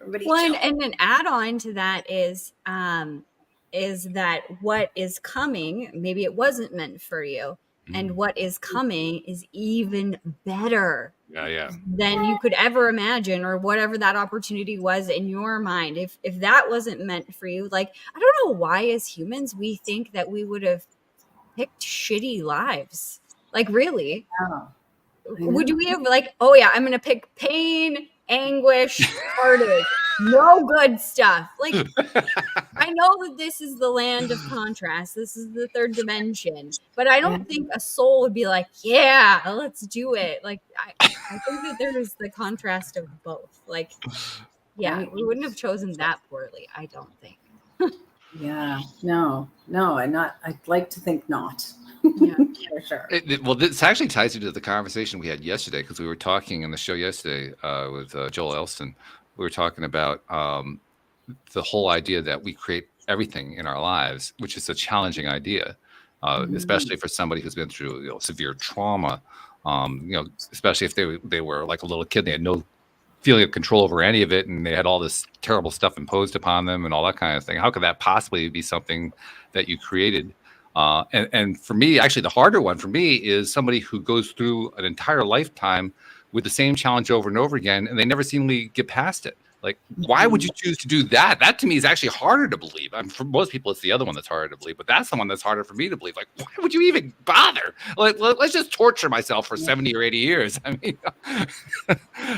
Everybody chill. And an add-on to that is that what is coming, maybe it wasn't meant for you. And what is coming is even better than you could ever imagine, or whatever that opportunity was in your mind. If that wasn't meant for you, like, I don't know why as humans we think that we would have picked shitty lives. Like, really? Would we have like, oh yeah, I'm going to pick pain, anguish, heartache, no good stuff. Like, I know that this is the land of contrast. This is the third dimension, but I don't think a soul would be like, yeah, let's do it. Like, I think that there is the contrast of both. Like, yeah, we wouldn't have chosen that poorly, I don't think. No, I'd like to think not. Yeah, for sure. Well, this actually ties into the conversation we had yesterday, because we were talking in the show yesterday with Joel Elston. We were talking about the whole idea that we create everything in our lives, which is a challenging idea, especially for somebody who's been through severe trauma. Especially if they were like a little kid, they had no feeling of control over any of it, and they had all this terrible stuff imposed upon them and all that kind of thing. How could that possibly be something that you created? And for me, actually, the harder one for me is somebody who goes through an entire lifetime with the same challenge over and over again, and they never seemingly get past it. Like, why would you choose to do that? That to me is actually harder to believe. For most people, it's the other one that's harder to believe, but that's the one that's harder for me to believe. Like, why would you even bother? Like, let's just torture myself for 70 or 80 years. I mean,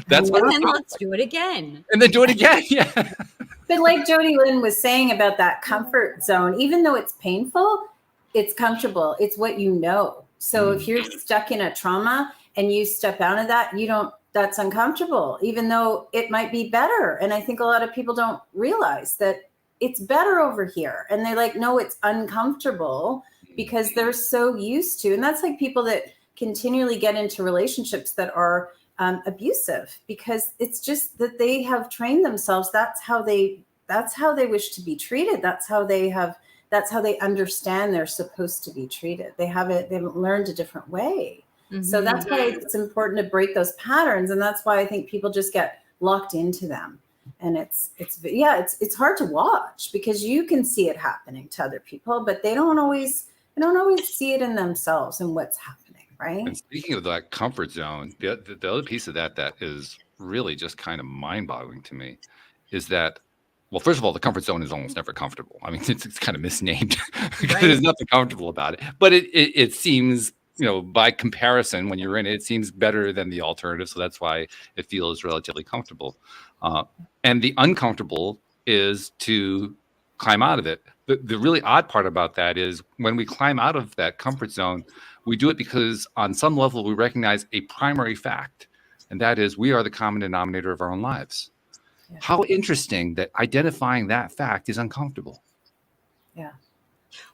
that's what. And then let's do it again. And then do it again. Yeah. But like Jody Lynn was saying about that comfort zone, even though it's painful, it's comfortable. It's what you know. So if you're stuck in a trauma and you step out of that, that's uncomfortable, even though it might be better. And I think a lot of people don't realize that it's better over here. And they're like, no, it's uncomfortable, because they're so used to. And that's like people that continually get into relationships that are abusive, because it's just that they have trained themselves. That's how they wish to be treated. That's how they understand they're supposed to be treated. They haven't learned a different way. So that's why it's important to break those patterns. And that's why I think people just get locked into them. And it's hard to watch, because you can see it happening to other people, but they don't always see it in themselves and what's happening. Right. And speaking of that comfort zone, the other piece of that is really just kind of mind boggling to me is that, well, first of all, the comfort zone is almost never comfortable. I mean, it's kind of misnamed because there's nothing comfortable about it, but it seems, by comparison, when you're in it, it seems better than the alternative. So that's why it feels relatively comfortable. And the uncomfortable is to climb out of it. The really odd part about that is when we climb out of that comfort zone, we do it because on some level we recognize a primary fact, and that is we are the common denominator of our own lives. Yeah. How interesting that identifying that fact is uncomfortable. Yeah.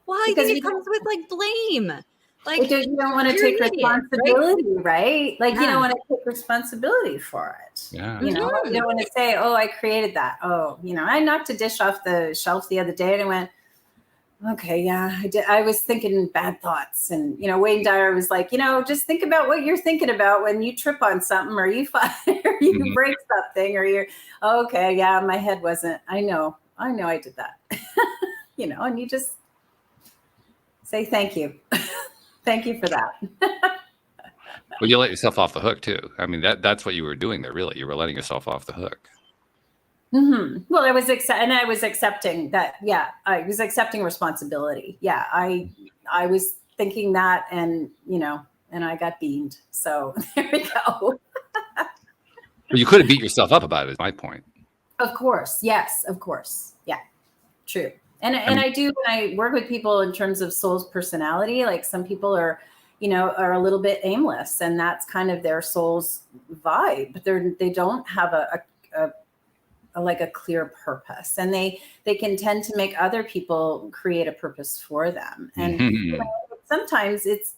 Well, I think it comes with like blame. Like, because you don't want to take responsibility, right? Like, you don't want to take responsibility for it. Yeah. You don't want to say, oh, I created that. Oh, I knocked a dish off the shelf the other day and I went, okay, yeah, I did. I was thinking bad thoughts. And, Wayne Dyer was like, just think about what you're thinking about when you trip on something or you fall, or you break something or you're, okay, yeah, my head wasn't, I know I did that. And you just say, thank you. Thank you for that. Well, you let yourself off the hook too. I mean, that's what you were doing there, really. You were letting yourself off the hook. Mm-hmm. Well, I was accepting that. Yeah, I was accepting responsibility. Yeah, I was thinking that, and and I got beamed. So there we go. Well, you could have beat yourself up about it. Is my point. Of course, yes, of course, yeah, true. And I do when I work with people in terms of soul's personality. Like some people are, are a little bit aimless, and that's kind of their soul's vibe. But they don't have a like a clear purpose, and they can tend to make other people create a purpose for them. And sometimes it's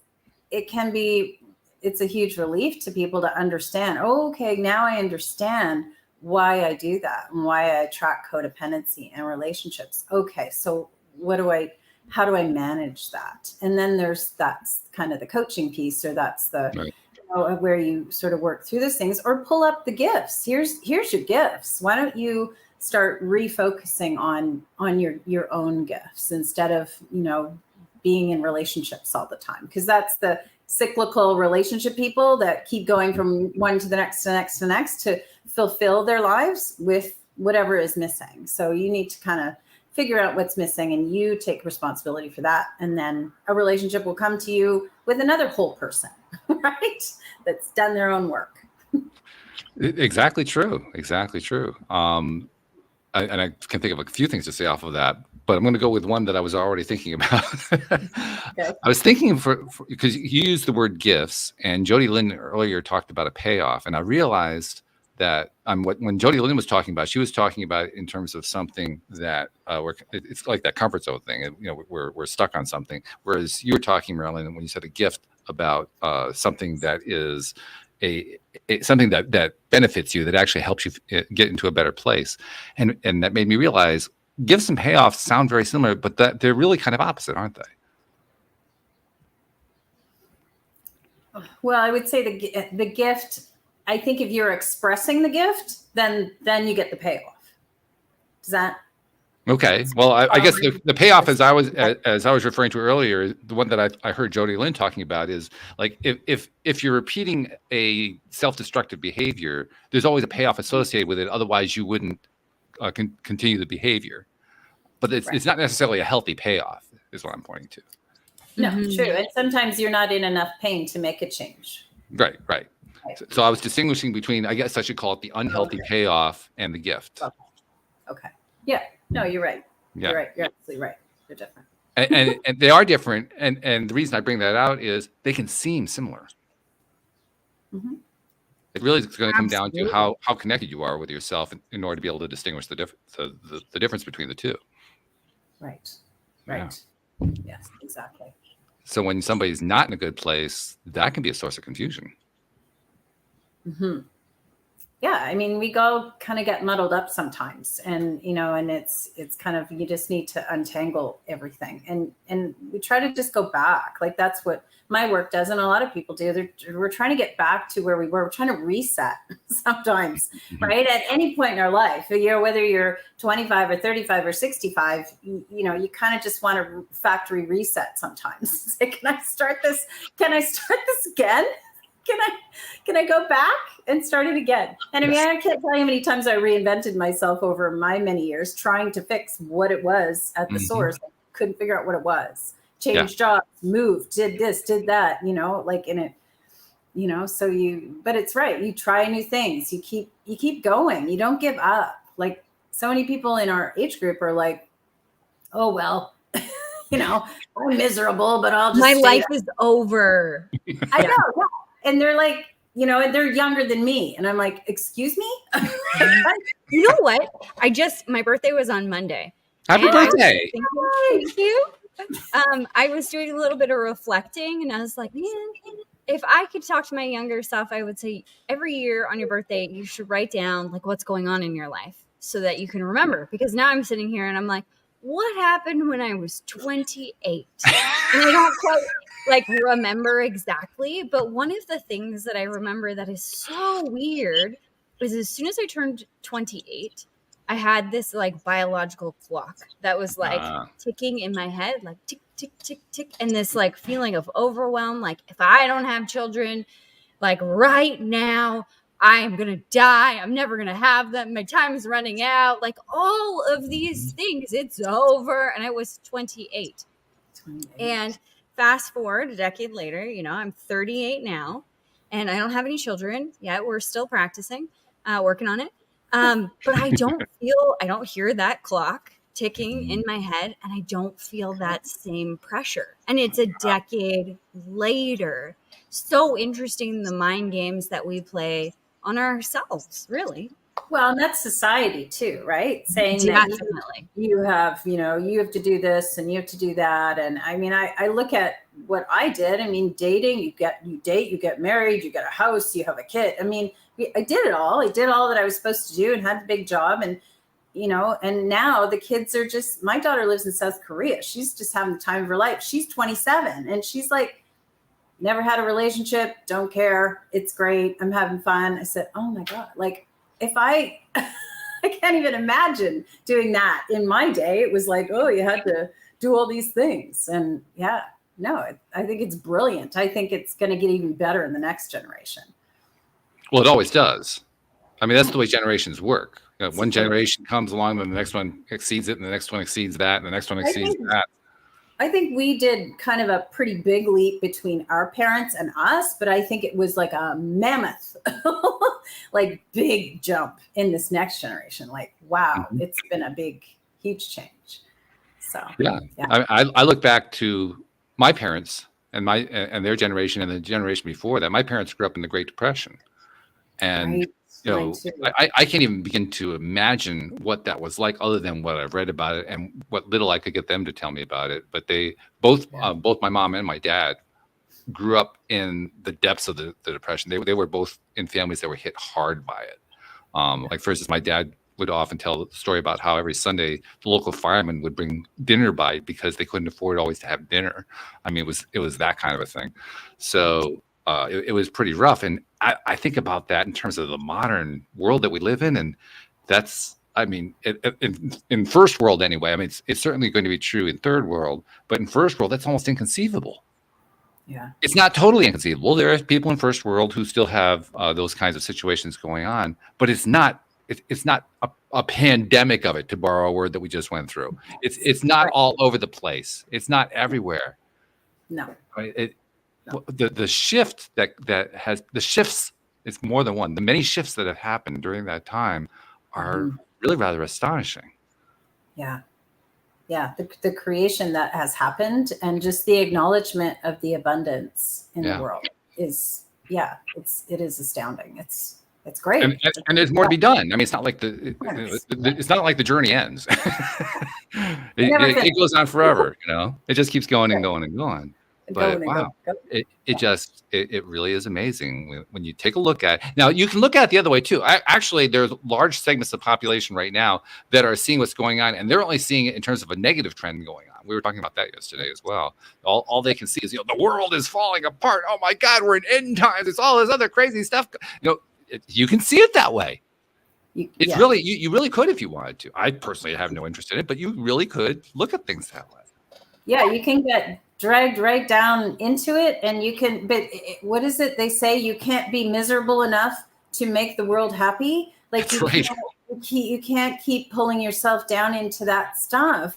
a huge relief to people to understand, oh, okay, now I understand why I do that and why I attract codependency and relationships. Okay, so how do I manage that? And then that's kind of the coaching piece, or that's the right. Where you sort of work through those things, or pull up the gifts. Here's your gifts. Why don't you start refocusing on your own gifts instead of, being in relationships all the time? Because that's the cyclical relationship people that keep going from one to the next, to the next, to the next, to fulfill their lives with whatever is missing. So you need to kind of figure out what's missing, and you take responsibility for that. And then a relationship will come to you with another whole person, right? That's done their own work. Exactly true. Exactly true. And I can think of a few things to say off of that, but I'm going to go with one that I was already thinking about. Okay. I was thinking because you used the word gifts, and Jody Lynn earlier talked about a payoff, and I realized that when Jody Lynn was talking about, she was talking about it in terms of something that it's like that comfort zone thing. We're stuck on something. Whereas you were talking, Marilyn, when you said a gift about something that is something that benefits you, that actually helps you get into a better place, and that made me realize gifts and payoffs sound very similar, but that they're really kind of opposite, aren't they? Well, I would say the gift. I think if you're expressing the gift, then you get the payoff. Does that? Okay. Well, I guess the payoff, as I was referring to earlier, the one that I heard Jody Lynn talking about is like if you're repeating a self-destructive behavior, there's always a payoff associated with it. Otherwise, you wouldn't continue the behavior. But it's not necessarily a healthy payoff, is what I'm pointing to. No, true. And sometimes you're not in enough pain to make a change. Right. So I was distinguishing between, I guess I should call it the unhealthy payoff and the gift. Okay. Yeah. No, you're right. Yeah. You're right. You're absolutely right. They're different. And they are different. And the reason I bring that out is they can seem similar. Mm-hmm. It really is going to come down to how connected you are with yourself in order to be able to distinguish the difference between the two. Right. Yeah. Yes, exactly. So when somebody's not in a good place, that can be a source of confusion. Mm-hmm. Yeah, I mean, we go kind of get muddled up sometimes, and and it's kind of, you just need to untangle everything, and we try to just go back. Like that's what my work does, and a lot of people do. We're trying to get back to where we were. We're trying to reset sometimes, mm-hmm. right? At any point in our life, whether you're 25 or 35 or 65, you kind of just want to factory reset sometimes. It's like, can I start this? Can I start this again? Can I go back and start it again? And I mean, I can't tell you how many times I reinvented myself over my many years trying to fix what it was at the mm-hmm. source. I couldn't figure out what it was. Changed jobs, moved, did this, did that, like in it, so but it's right. You try new things. You keep going. You don't give up. Like so many people in our age group are like, oh, well, I'm miserable, butLl just my life is over. I know. Yeah. And they're like, and they're younger than me. And I'm like, excuse me? You know what? My birthday was on Monday. Happy birthday. Thank you. I was doing a little bit of reflecting, and I was like, man, if I could talk to my younger self, I would say every year on your birthday, you should write down like what's going on in your life so that you can remember. Because now I'm sitting here and I'm like, what happened when I was 28? And I don't quite like remember exactly, but one of the things that I remember that is so weird is as soon as I turned 28, I had this like biological clock that was like ticking in my head, like tick, tick, tick, tick. And this like feeling of overwhelm. Like if I don't have children, like right now, I am going to die. I'm never going to have them. My time is running out. Like all of these things, it's over. And I was 28. And fast forward a decade later, you know, I'm 38 now and I don't have any children yet. We're still practicing, working on it. But I don't hear that clock ticking in my head and I don't feel that same pressure. And it's a decade later. So interesting, the mind games that we play on ourselves, really. Well, and that's society too, right? Saying Definitely. that you have, you know, you have to do this and you have to do that. And I mean, I look at what I did. I mean, dating, you date, you get married, you get a house, you have a kid. I mean, I did it all. I did all that I was supposed to do and had the big job. And, you know, and now the kids are just, my daughter lives in South Korea. She's just having the time of her life. She's 27 and she's like, never had a relationship, don't care. It's great. I'm having fun. I said, oh my God, like if I can't even imagine doing that in my day. It was like, oh, you had to do all these things. And yeah, no, I think it's brilliant. I think it's going to get even better in the next generation. Well, it always does. I mean, that's the way generations work. You know, one generation comes along, then the next one exceeds it, and the next one exceeds that, and the next one exceeds that. I think we did kind of a pretty big leap between our parents and us, but I think it was like a mammoth, like big jump in this next generation. Like, wow, it's been a big, huge change. So yeah. I look back to my parents and their generation and the generation before that. My parents grew up in the Great Depression, and right. you know, I can't even begin to imagine what that was like, other than what I've read about it and what little I could get them to tell me about it. But they both my mom and my dad grew up in the depths of the Depression. They were both in families that were hit hard by it. Like, for instance, my dad would often tell the story about how every Sunday the local firemen would bring dinner by because they couldn't afford always to have dinner. I mean, it was that kind of a thing. So it was pretty rough. And I think about that in terms of the modern world that we live in. And that's, I mean, in first world anyway, I mean, it's certainly going to be true in third world, but in first world, that's almost inconceivable. Yeah. It's not totally inconceivable. There are people in first world who still have those kinds of situations going on, but it's not a pandemic of it, to borrow a word that we just went through. It's not all over the place. It's not everywhere. No. The shift that has the shifts, it's more than one. The many shifts that have happened during that time are really rather astonishing. Yeah. Yeah. The creation that has happened and just the acknowledgement of the abundance in the world is, it is astounding. It's great. And there's more to be done. I mean, it's not like it's not like the journey ends. it goes on forever, you know. It just keeps going and going and going. But wow, it really is amazing when you take a look at it. Now, you can look at it the other way too. Actually, there's large segments of the population right now that are seeing what's going on, and they're only seeing it in terms of a negative trend going on. We were talking about that yesterday as well. All they can see is, you know, the world is falling apart. Oh my God, we're in end times. It's all this other crazy stuff. You know, you can see it that way. It's really you really could if you wanted to. I personally have no interest in it, but you really could look at things that way. Yeah, you can get dragged right down into it, and you can. But what is it they say? You can't be miserable enough to make the world happy. Like you can't keep pulling yourself down into that stuff.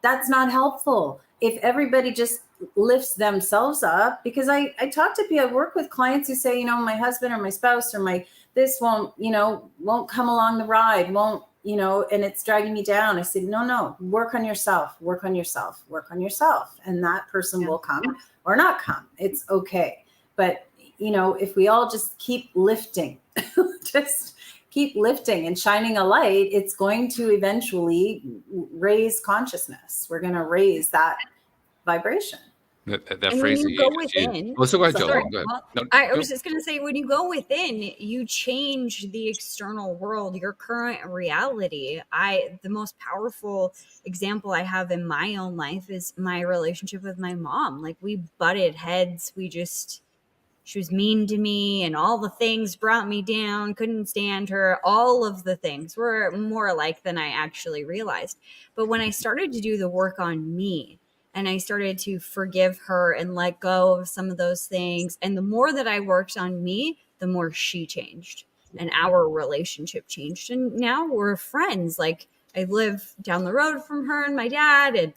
That's not helpful. If everybody just lifts themselves up, because I talk to people, I work with clients who say, you know, my husband or my spouse or my this won't come along the ride, won't, you know, and it's dragging me down. I said, no, work on yourself, and that person will come or not come. It's okay. But, you know, if we all just keep lifting, and shining a light, it's going to eventually raise consciousness. We're going to raise that vibration. That And when phrase you that go you just used. within, Oh, so go ahead, sorry, Joel. Go ahead. well, No, I go. was just going to say, when you go within, you change the external world, your current reality. The most powerful example I have in my own life is my relationship with my mom. Like, we butted heads. She was mean to me, and all the things brought me down, couldn't stand her. All of the things were more alike than I actually realized. But when I started to do the work on me, and I started to forgive her and let go of some of those things, and the more that I worked on me, the more she changed and our relationship changed. And now we're friends. Like, I live down the road from her and my dad, and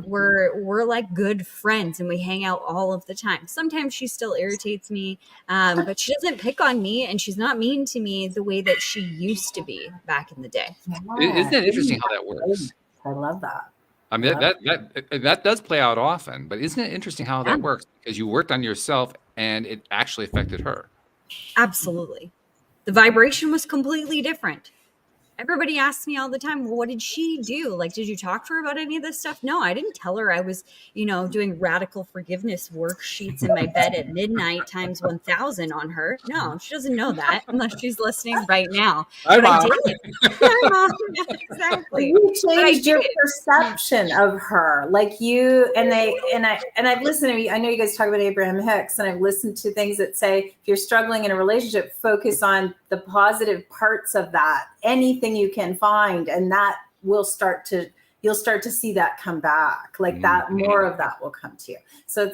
we're like good friends, and we hang out all of the time. Sometimes she still irritates me, but she doesn't pick on me, and she's not mean to me the way that she used to be back in the day. Isn't it interesting how that works? I love that. I mean, that does play out often, but isn't it interesting how that works? Because you worked on yourself and it actually affected her. Absolutely. The vibration was completely different. Everybody asks me all the time, well, what did she do? Like, did you talk to her about any of this stuff? No, I didn't tell her I was, doing radical forgiveness worksheets in my bed at midnight times 1,000 on her. No, she doesn't know that unless she's listening right now. Hi, But I Mom. did. Hi, Mom. Yeah, exactly. You But I changed your did. perception of her, like you and I've listened to you. I know you guys talk about Abraham Hicks, and I've listened to things that say if you're struggling in a relationship, focus on the positive parts of that, anything you can find, and that you'll start to see that come back, like that, more of that will come to you. So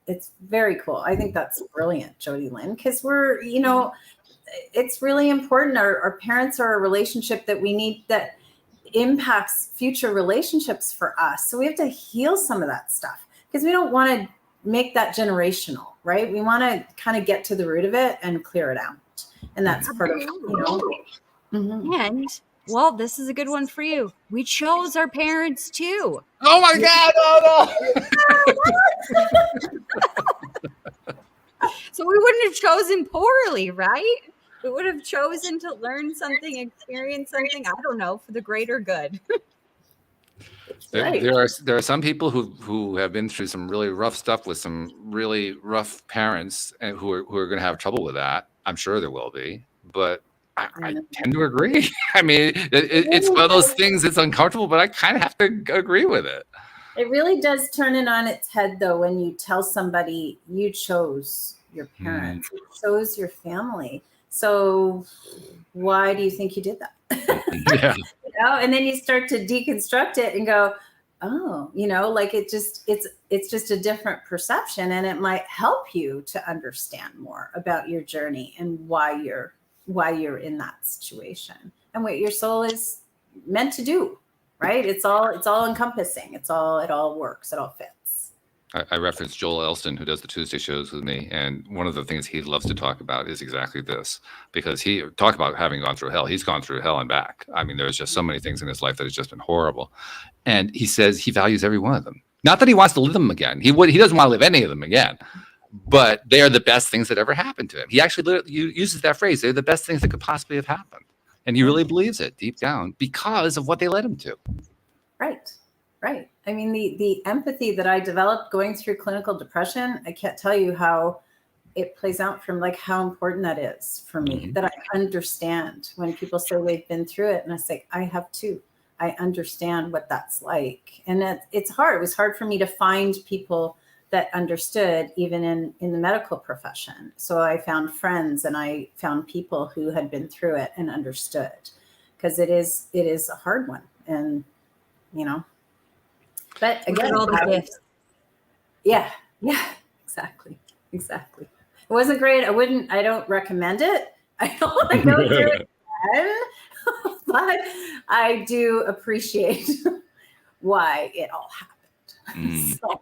it's very cool. I think that's brilliant, Jody Lynn, because we're, it's really important. Our parents are a relationship that we need, that impacts future relationships for us. So we have to heal some of that stuff, because we don't want to make that generational, right? We want to kind of get to the root of it and clear it out. And that's part of, And, well, this is a good one for you. We chose our parents too. Oh my God! So we wouldn't have chosen poorly, right? We would have chosen to learn something, experience something, I don't know, for the greater good. Right. There are some people who have been through some really rough stuff with some really rough parents, and who are going to have trouble with that. I'm sure there will be, but I tend to agree. I mean, it's one of those things that's uncomfortable, but I kind of have to agree with it. It really does turn it on its head, though, when you tell somebody you chose your parents, you chose your family. So why do you think you did that? Yeah. And then you start to deconstruct it and go, oh, like it's just a different perception, and it might help you to understand more about your journey and why you're in that situation and what your soul is meant to do. Right? It's all encompassing. It all works. It all fits. I referenced Joel Elston, who does the Tuesday shows with me, and one of the things he loves to talk about is exactly this, because he talked about having gone through hell. He's gone through hell and back. I mean, there's just so many things in his life that has just been horrible, and he says he values every one of them. Not that he wants to live them again. He doesn't want to live any of them again, but they are the best things that ever happened to him. He actually uses that phrase. They're the best things that could possibly have happened. And he really believes it deep down because of what they led him to. Right. I mean, the empathy that I developed going through clinical depression, I can't tell you how it plays out, from like how important that is for me, that I understand when people say they've been through it. And I say, I have too. I understand what that's like. And it's hard. It was hard for me to find people that understood, even in the medical profession. So I found friends, and I found people who had been through it and understood, because it is a hard one. And, but again, all the gifts. Yeah, exactly. It wasn't great. I don't recommend it. I don't want to go through it again, but I do appreciate why it all happened. So.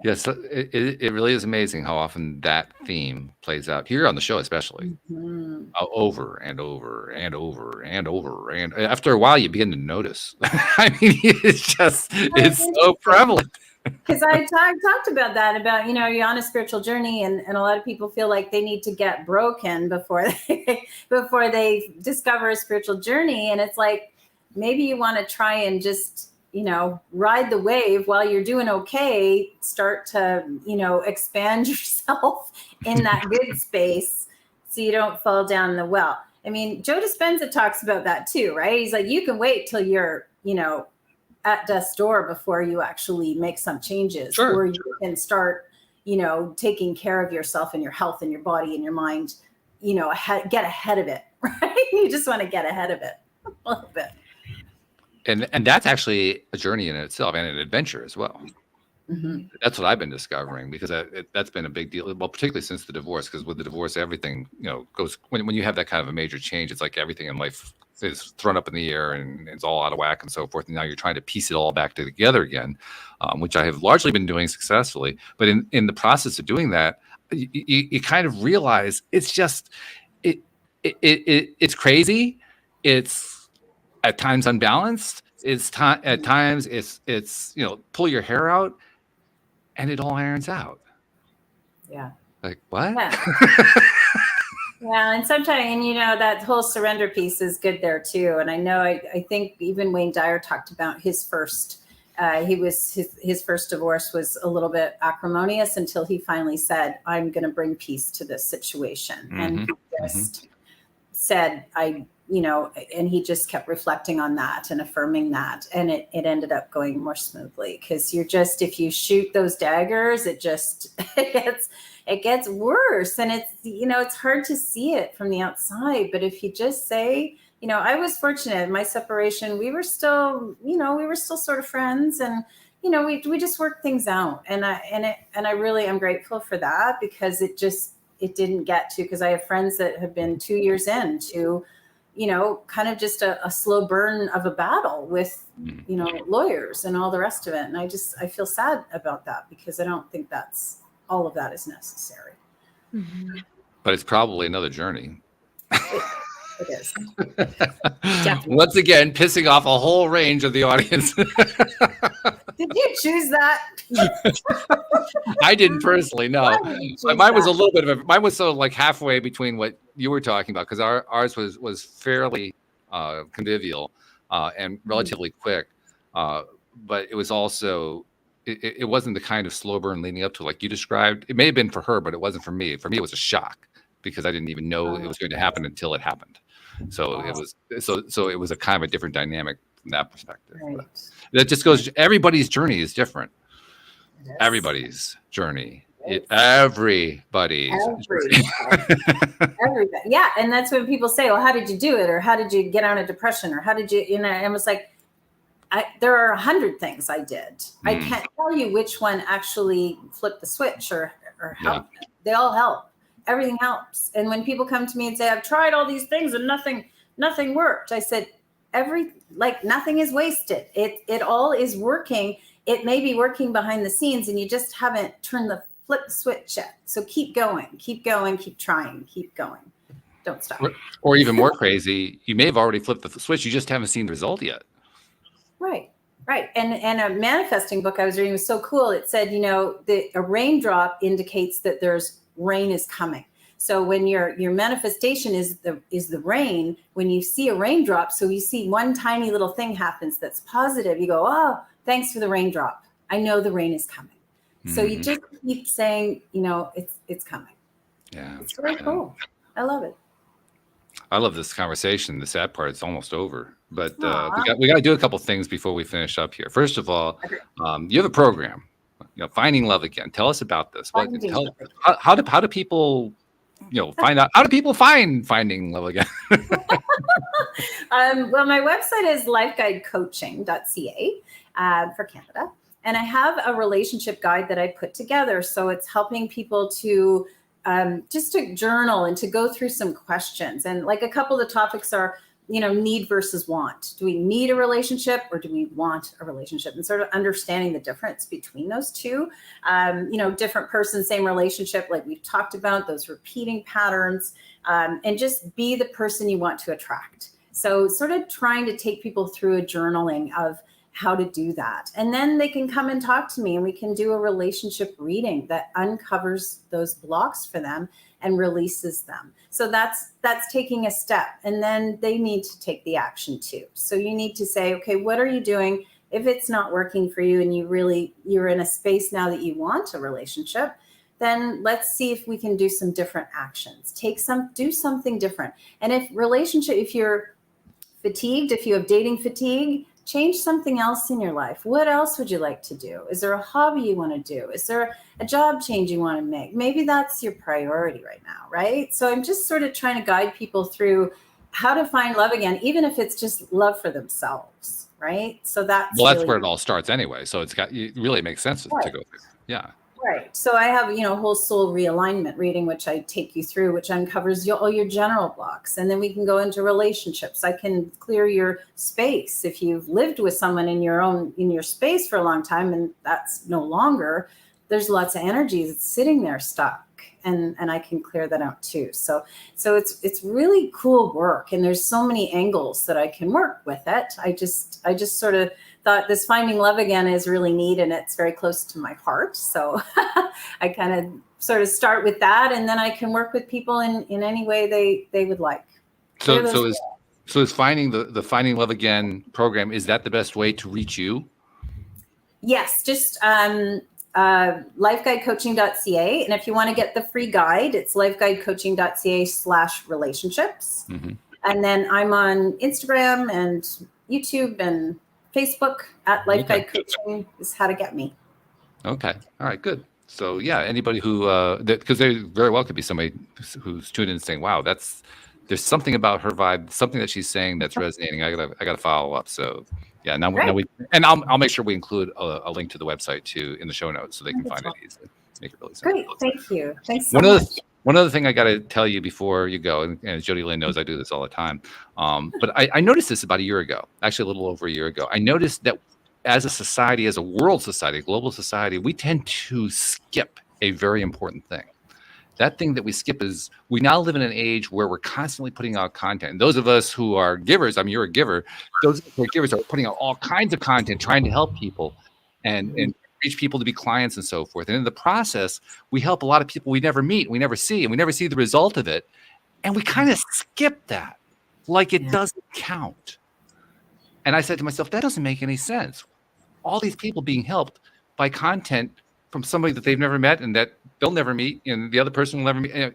Yes, it really is amazing how often that theme plays out here on the show, especially over and over and over and over. And after a while, you begin to notice. I mean, it's so prevalent. Because I talked about that, about, you're on a spiritual journey, and a lot of people feel like they need to get broken before they discover a spiritual journey. And it's like, maybe you want to try and just ride the wave while you're doing okay, start to, expand yourself in that good space so you don't fall down the well. I mean, Joe Dispenza talks about that too, right? He's like, you can wait till you're, at death's door before you actually make some changes. Sure. Or you can start, taking care of yourself and your health and your body and your mind, get ahead of it, right? You just want to get ahead of it a little bit. And that's actually a journey in itself and an adventure as well. Mm-hmm. That's what I've been discovering, because that's been a big deal. Well, particularly since the divorce, because with the divorce, everything, goes, when you have that kind of a major change, it's like everything in life is thrown up in the air and it's all out of whack and so forth. And now you're trying to piece it all back together again, which I have largely been doing successfully. But in the process of doing that, you kind of realize it's just, it's crazy. It's at times unbalanced. At times it's pull your hair out, and it all irons out. Yeah. Like what? Yeah. Yeah, and sometimes, that whole surrender piece is good there too. And I know, I think even Wayne Dyer talked about his first. His first divorce was a little bit acrimonious until he finally said, "I'm going to bring peace to this situation," Mm-hmm. and he just said, and he just kept reflecting on that and affirming that. And it ended up going more smoothly, because if you shoot those daggers, it gets worse. And it's hard to see it from the outside. But if you just say, I was fortunate in my separation, we were still sort of friends, and, we just worked things out. And I really am grateful for that, because it didn't get to, because I have friends that have been 2 years into, kind of just a slow burn of a battle with, lawyers and all the rest of it. And I feel sad about that, because I don't think all of that is necessary. Mm-hmm. But it's probably another journey. It is. Once again, pissing off a whole range of the audience. Did you choose that? I didn't personally, no. Mine was a little bit of mine was so like halfway between what you were talking about, because ours was fairly convivial and relatively quick, but it was also it wasn't the kind of slow burn leading up to like you described. It may have been for her, but it wasn't for me. For me, it was a shock, because I didn't even know it was going to happen until it happened. So it was a kind of a different dynamic from that perspective. Right. That just goes. Everybody's journey is different. Everybody's journey. Everybody. Yeah, and that's when people say, "Well, how did you do it?" Or "How did you get out of depression?" Or "How did you?" And it was like, there are 100 things I did. I can't tell you which one actually flipped the switch or helped. Yeah. They all help. Everything helps. And when people come to me and say, "I've tried all these things and nothing worked," I said, nothing is wasted. It all is working. It may be working behind the scenes, and you just haven't turned the flip switch yet. So keep going, keep trying, keep going. Don't stop. Or even more crazy, you may have already flipped the switch. You just haven't seen the result yet. Right. And a manifesting book I was reading was so cool. It said, a raindrop indicates that there's rain is coming. So when your manifestation is the rain, when you see a raindrop, so you see one tiny little thing happens that's positive, you go, "Oh, thanks for the raindrop. I know the rain is coming." Mm-hmm. So you just keep saying, it's coming. Yeah. It's really cool. I love it. I love this conversation. The sad part, it's almost over, but we got to do a couple things before we finish up here. First of all, you have a program, Finding Love Again. Tell us about this. How do people, find out? How do people find Finding Love Again? Well, my website is lifeguidecoaching.ca for Canada. And I have a relationship guide that I put together. So it's helping people to just to journal and to go through some questions. And like a couple of the topics are, need versus want. Do we need a relationship, or do we want a relationship? And sort of understanding the difference between those two. Different person, same relationship, like we've talked about, those repeating patterns, and just be the person you want to attract. So sort of trying to take people through a journaling of how to do that. And then they can come and talk to me, and we can do a relationship reading that uncovers those blocks for them and releases them. So that's taking a step. And then they need to take the action too. So you need to say, okay, what are you doing If it's not working for you and you're in a space now that you want a relationship, then let's see if we can do some different actions. Do something different. And if you're fatigued, if you have dating fatigue, change something else in your life. What else would you like to do? Is there a hobby you want to do? Is there a job change you want to make? Maybe that's your priority right now, right? So I'm just sort of trying to guide people through how to find love again, even if it's just love for themselves, right? So that's where it all starts anyway. So it really makes sense to go through. Yeah. Right. So I have, whole soul realignment reading, which I take you through, which uncovers all your general blocks. And then we can go into relationships. I can clear your space. If you've lived with someone in your space for a long time and that's no longer, there's lots of energy that's sitting there stuck. And I can clear that out too. So it's really cool work. And there's so many angles that I can work with it. I just sort of thought this finding love again is really neat, and it's very close to my heart. So I kind of sort of start with that, and then I can work with people in any way they would like. So is finding the Finding Love Again program, is that the best way to reach you? Yes, just lifeguidecoaching.ca. And if you want to get the free guide, it's lifeguidecoaching.ca/relationships. Mm-hmm. And then I'm on Instagram and YouTube and Facebook at Lifeguide Coaching is how to get me. Okay. All right, good. So yeah, anybody who, because there very well could be somebody who's tuned in and saying, wow, there's something about her vibe, something that she's saying that's resonating. I gotta follow up. So yeah, now we and I'll make sure we include a link to the website too in the show notes so they can find it easily. Make it really simple. Great, thank you. Thanks so much. One other thing I got to tell you before you go, and as Jody Lynn knows, I do this all the time. But I noticed this about a year ago, actually a little over a year ago. I noticed that as a society, as a world society, a global society, we tend to skip a very important thing. That thing that we skip is we now live in an age where we're constantly putting out content. And those of us who are givers, I mean, you're a giver. Those who are givers are putting out all kinds of content, trying to help people and reach people to be clients and so forth. And in the process, we help a lot of people we never meet, we never see, and we never see the result of it. And we kind of skip that like it doesn't count. And I said to myself, that doesn't make any sense. All these people being helped by content from somebody that they've never met and that they'll never meet and the other person will never meet.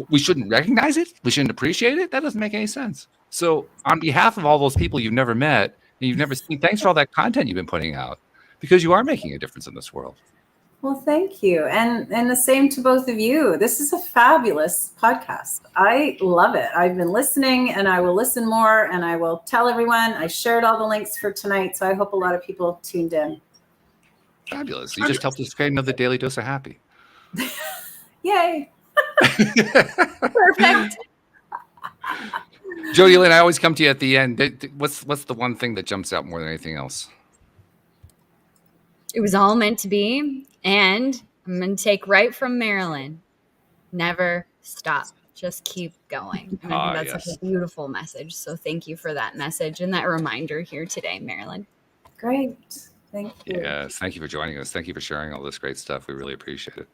We shouldn't recognize it. We shouldn't appreciate it. That doesn't make any sense. So on behalf of all those people you've never met and you've never seen, thanks for all that content you've been putting out because you are making a difference in this world. Well, thank you. And the same to both of you. This is a fabulous podcast. I love it. I've been listening and I will listen more and I will tell everyone. I shared all the links for tonight. So I hope a lot of people tuned in. Fabulous. You just helped us create another daily dose of happy. Yay. Perfect. Jody Lynn, I always come to you at the end. What's the one thing that jumps out more than anything else? It was all meant to be. And I'm going to take right from Marilyn. Never stop. Just keep going. And I think that's such a beautiful message. So thank you for that message and that reminder here today, Marilyn. Great. Thank you. Yes, thank you for joining us. Thank you for sharing all this great stuff. We really appreciate it.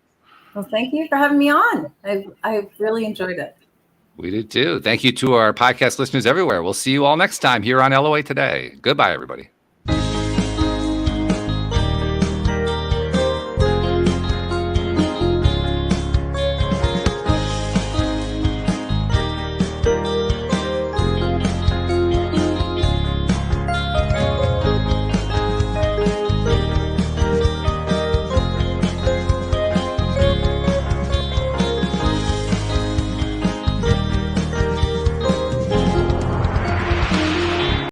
Well, thank you for having me on. I've really enjoyed it. We did too. Thank you to our podcast listeners everywhere. We'll see you all next time here on LOA Today. Goodbye, everybody.